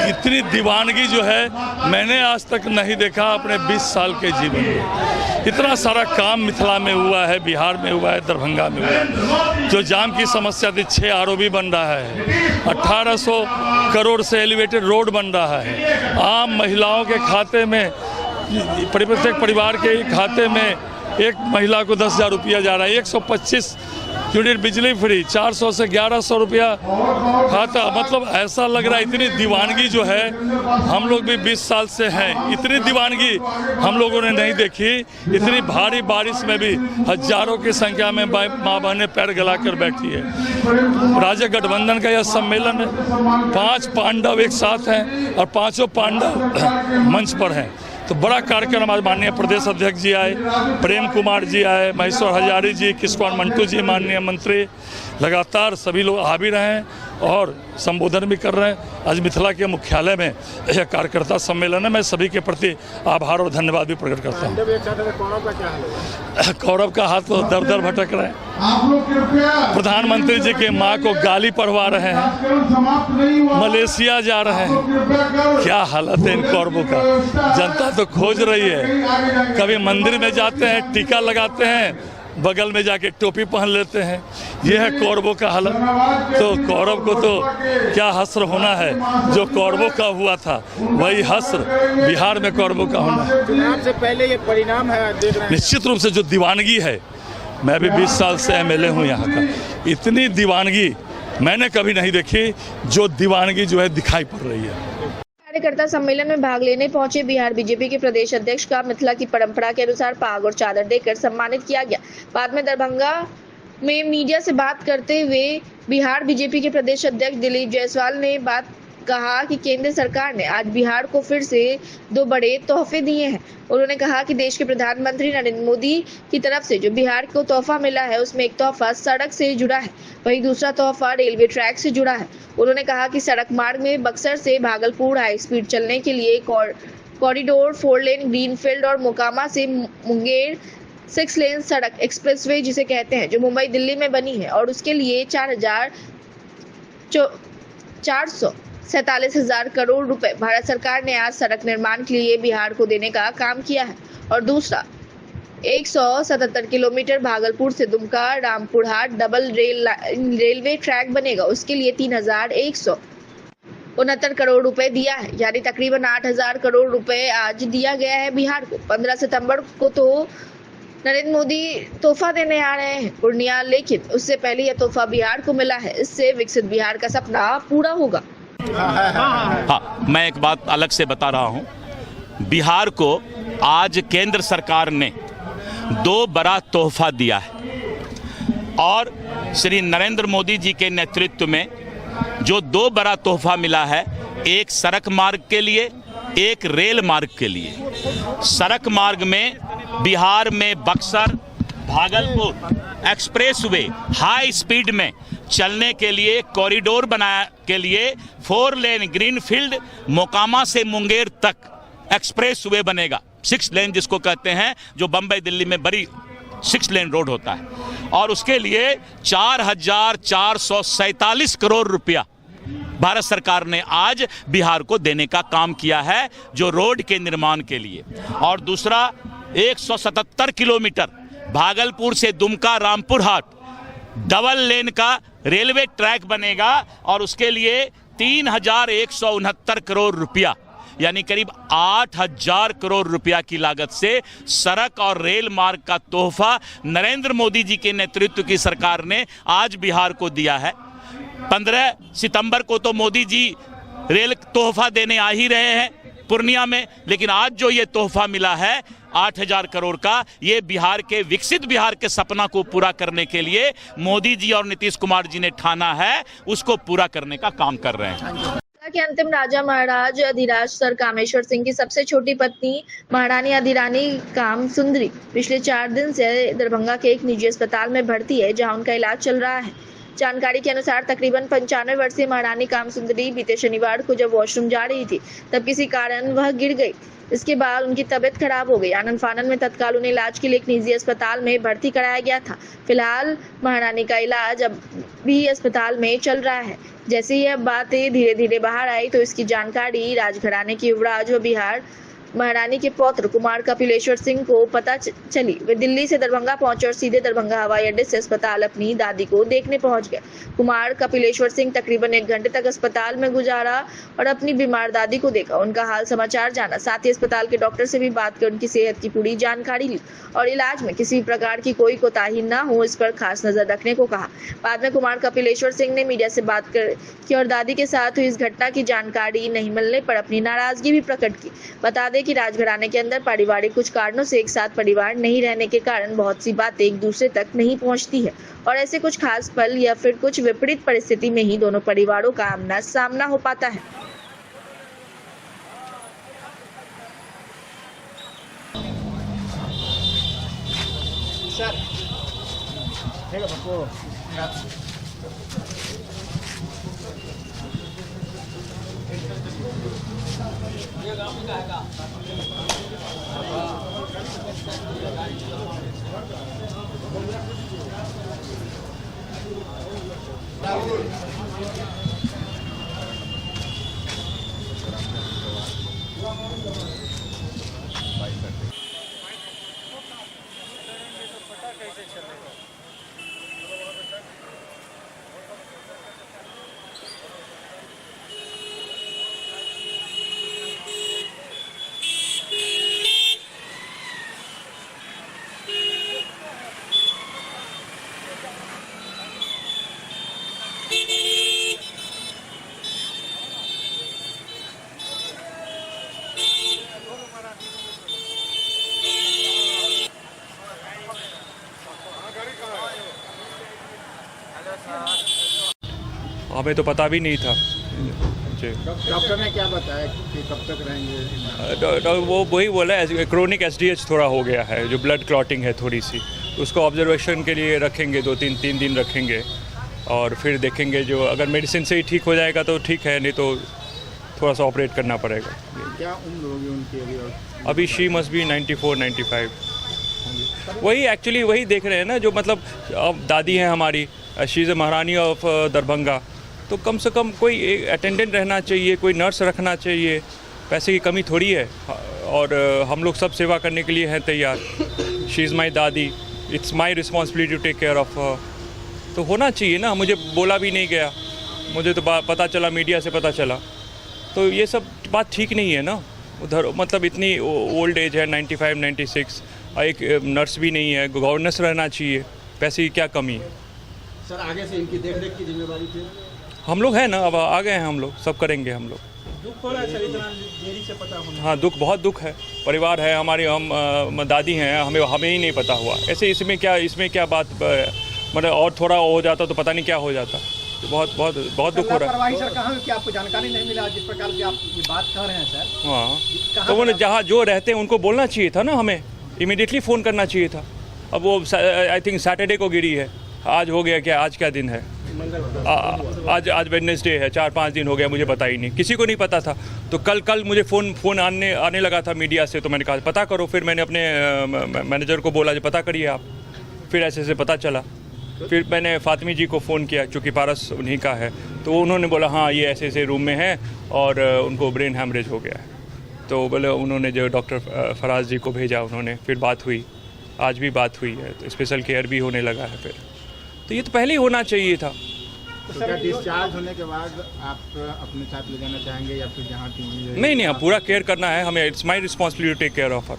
इतनी दीवानगी जो है मैंने आज तक नहीं देखा अपने 20 साल के जीवन में। इतना सारा काम मिथिला में हुआ है, बिहार में हुआ है, दरभंगा में हुआ है। जो जाम की समस्या थी, 6 ROB बन रहा है, 1800 करोड़ से एलिवेटेड रोड बन रहा है। आम महिलाओं के खाते में, प्रत्येक परिवार के खाते में एक महिला को 10,000 रुपया जा रहा है। 125 यूनिट बिजली फ्री, 400 से 1100 रुपया खाता। मतलब ऐसा लग रहा है इतनी दीवानगी जो है हम लोग भी 20 साल से हैं, इतनी दीवानगी हम लोगों ने नहीं देखी। इतनी भारी बारिश में भी हजारों की संख्या में माँ बहनें पैर गला कर बैठी है। राज्य गठबंधन का यह सम्मेलन है, 5 पांडव एक साथ हैं और 5 पांडव मंच पर हैं। तो बड़ा कार्यक्रम आज माननीय प्रदेश अध्यक्ष जी आए, प्रेम कुमार जी आए, महेश्वर हजारी जी, किशोर मंटू जी माननीय मंत्री, लगातार सभी लोग आ भी रहे हैं और संबोधन भी कर रहे हैं। आज मिथिला के मुख्यालय में यह कार्यकर्ता सम्मेलन है। मैं सभी के प्रति आभार और धन्यवाद भी प्रकट करता हूँ। कौरव का हाथ तो दर दर भटक रहे हैं। प्रधानमंत्री जी के माँ को गाली पढ़वा रहे हैं, मलेशिया जा रहे हैं। क्या हालत है इन कौरवों का। जनता तो खोज रही है। कभी मंदिर में जाते हैं, टीका लगाते हैं, बगल में जाके टोपी पहन लेते हैं। यह है कौरवों का हालत। तो कौरव को तो क्या हस्र होना है, जो कौरवों का हुआ था वही हस्र बिहार में कौरवों का होना है। चुनाव से पहले ये परिणाम है, देख रहे हैं। निश्चित रूप से जो दीवानगी है, मैं भी 20 साल से MLA हूँ यहाँ का, इतनी दीवानगी मैंने कभी नहीं देखी जो दीवानगी जो है दिखाई पड़ रही है। कार्यकर्ता सम्मेलन में भाग लेने पहुंचे बिहार बीजेपी के प्रदेश अध्यक्ष का मिथिला की परंपरा के अनुसार पाग और चादर देकर सम्मानित किया गया। बाद में दरभंगा में मीडिया से बात करते हुए बिहार बीजेपी के प्रदेश अध्यक्ष दिलीप जायसवाल ने कहा कि केंद्र सरकार ने आज बिहार को फिर से 2 बड़े तोहफे दिए हैं। उन्होंने कहा कि देश के प्रधानमंत्री नरेंद्र मोदी की तरफ से जो बिहार को तोहफा मिला है उसमें एक तोहफा सड़क से जुड़ा है, वहीं दूसरा तोहफा रेलवे ट्रैक से जुड़ा है। उन्होंने कहा कि सड़क मार्ग में बक्सर से भागलपुर हाई स्पीड चलने के लिए कॉरिडोर 4 लेन ग्रीनफील्ड और मोकामा से मुंगेर 6 लेन सड़क एक्सप्रेसवे जिसे कहते हैं, जो मुंबई दिल्ली में बनी है और उसके लिए 447,000 करोड़ रुपए भारत सरकार ने आज सड़क निर्माण के लिए बिहार को देने का काम किया है। और दूसरा 177 किलोमीटर भागलपुर से Dumka Rampurhat double railway track बनेगा, उसके लिए 3,169 करोड़ रुपए दिया है, यानी तकरीबन 8,000 करोड़ रुपए आज दिया गया है बिहार को। 15 सितंबर को तो नरेंद्र मोदी तोहफा देने आ रहे हैं पूर्णिया, लेकिन उससे पहले यह तोहफा बिहार को मिला है। इससे विकसित बिहार का सपना पूरा होगा। हाँ, मैं एक बात अलग से बता रहा हूँ। बिहार को आज केंद्र सरकार ने 2 बड़ा तोहफा दिया है और श्री नरेंद्र मोदी जी के नेतृत्व में जो 2 बड़ा तोहफा मिला है, एक सड़क मार्ग के लिए, एक रेल मार्ग के लिए। सड़क मार्ग में बिहार में Buxar Bhagalpur expressway high speed में चलने के लिए कॉरिडोर बनाया के लिए 4 लेन ग्रीनफील्ड मोकामा से मुंगेर तक एक्सप्रेसवे बनेगा। 6 लेन जिसको कहते हैं, जो बंबई दिल्ली में बड़ी 6 लेन रोड होता है। और उसके लिए 4,447 करोड़ रुपया भारत सरकार ने आज बिहार को देने का काम किया है, जो रोड के निर्माण के लिए। और दूसरा 177 किलोमीटर भागलपुर से दुमका रामपुर हाट डबल लेन का रेलवे ट्रैक बनेगा और उसके लिए 3,169 करोड़ रुपया, यानी करीब 8,000 करोड़ रुपया की लागत से सड़क और रेल मार्ग का तोहफा नरेंद्र मोदी जी के नेतृत्व की सरकार ने आज बिहार को दिया है। 15 सितंबर को तो मोदी जी रेल तोहफा देने आ ही रहे हैं पूर्णिया में, लेकिन आज जो ये तोहफा मिला है 8,000 करोड़ का, ये बिहार के विकसित बिहार के सपना को पूरा करने के लिए मोदी जी और नीतीश कुमार जी ने ठाना है, उसको पूरा करने का काम कर रहे हैं। के अंतिम राजा महाराज अधिराज सर कामेश्वर सिंह की सबसे छोटी पत्नी महारानी अधिरानी काम सुंदरी पिछले 4 दिन से दरभंगा के एक निजी अस्पताल में भर्ती है, जहां उनका इलाज चल रहा है। जानकारी के अनुसार तकरीबन 95 वर्षीय महारानी काम सुंदरी बीते शनिवार को जब वॉशरूम जा रही थी, तब किसी कारण वह गिर गई। इसके बाद उनकी तबीयत खराब हो गई। आनंद फानन में तत्काल उन्हें इलाज के लिए एक निजी अस्पताल में भर्ती कराया गया था। फिलहाल महारानी का इलाज अब भी अस्पताल में चल रहा है। जैसे ही अब बातें धीरे धीरे बाहर आई तो इसकी जानकारी राजघराने की युवराज व बिहार महारानी के पौत्र कुमार कपिलेश्वर सिंह को पता चली। वे दिल्ली से दरभंगा पहुंचे और सीधे दरभंगा हवाई अड्डे से अस्पताल अपनी दादी को देखने पहुंच गए। कुमार कपिलेश्वर सिंह तकरीबन 1 घंटे तक अस्पताल में गुजारा और अपनी बीमार दादी को देखा, उनका हाल समाचार जाना, साथ ही अस्पताल के डॉक्टर से भी बात कर उनकी सेहत की पूरी जानकारी ली और इलाज में किसी प्रकार की कोई कोताही न हो, इस पर खास नजर रखने को कहा। बाद में कुमार कपिलेश्वर सिंह ने मीडिया से बात की और दादी के साथ हुई इस घटना की जानकारी नहीं मिलने पर अपनी नाराजगी भी प्रकट की। बता दें कि राजघराने के अंदर पारिवारिक कुछ कारणों से एक साथ परिवार नहीं रहने के कारण बहुत सी बातें एक दूसरे तक नहीं पहुंचती है और ऐसे कुछ खास पल या फिर कुछ विपरीत परिस्थिति में ही दोनों परिवारों का आमना सामना हो पाता है। हमें तो पता भी नहीं था जी। डॉक्टर ने क्या बताया कि कब तक रहेंगे? वो वही बोला है क्रोनिक एसडीएच थोड़ा हो गया है, जो ब्लड क्लॉटिंग है थोड़ी सी, उसको ऑब्जर्वेशन के लिए रखेंगे, 2-3 दिन रखेंगे और फिर देखेंगे। जो अगर मेडिसिन से ही ठीक हो जाएगा तो ठीक है, नहीं तो थोड़ा सा ऑपरेट करना पड़ेगा। क्या उम्र होगी उनकी अभी शी मस्ट बी 94-95। वही एक्चुअली वही देख रहे हैं ना, जो मतलब अब दादी हैं हमारी, शी इज़ अ महारानी ऑफ दरभंगा, तो कम से कम कोई अटेंडेंट रहना चाहिए, कोई नर्स रखना चाहिए। पैसे की कमी थोड़ी है और हम लोग सब सेवा करने के लिए हैं तैयार। She is my dadi, it's my responsibility to take care of her, तो होना चाहिए ना। मुझे बोला भी नहीं गया, मुझे तो पता चला, मीडिया से पता चला, तो ये सब बात ठीक नहीं है ना। उधर मतलब इतनी ओल्ड एज है, 95-96, एक नर्स भी नहीं है, गवर्नेंस रहना चाहिए, पैसे की क्या कमी है। सर आगे से इनकी देखरेख की जिम्मेदारी थी हम लोग हैं ना, अब आ गए हैं हम लोग, सब करेंगे हम लोग। दुख हो रहा है सर, इतना देरी से पता होना? हाँ दुख, बहुत दुख है। परिवार है हमारी, हम दादी हैं, हमें ही नहीं पता हुआ। ऐसे इसमें क्या बात, मतलब और थोड़ा हो जाता तो पता नहीं क्या हो जाता। तो बहुत दुख हो रहा है। सर कहाँ कि आपको जानकारी नहीं मिला जिस प्रकार की आप ये बात कर रहे हैं सर? हाँ, तो वो जहाँ जो रहते हैं उनको बोलना चाहिए था ना, हमें इमीडिएटली फ़ोन करना चाहिए था। अब वो आई थिंक सैटरडे को गिरी है, आज हो गया क्या, आज क्या दिन है, आज वेडनेसडे है, 4-5 दिन हो गया, मुझे पता ही नहीं, किसी को नहीं पता था। तो कल मुझे फ़ोन आने लगा था मीडिया से, तो मैंने कहा पता करो। फिर मैंने अपने मैनेजर को बोला जो पता करिए आप, फिर ऐसे पता चला। फिर मैंने फातिमी जी को फ़ोन किया, चूँकि पारस उन्हीं का है, तो उन्होंने बोला हाँ ये ऐसे रूम में है और उनको ब्रेन हैमरेज हो गया है। तो बोले उन्होंने जो डॉक्टर फराज जी को भेजा, उन्होंने फिर बात हुई, आज भी बात हुई है, तो स्पेशल केयर भी होने लगा है फिर। तो ये तो पहले ही होना चाहिए था। तो क्या डिस्चार्ज होने के बाद आप अपने साथ ले जाना चाहेंगे या फिर जहाँ नहीं, पूरा केयर करना है हमें, it's my responsibility to take care of her.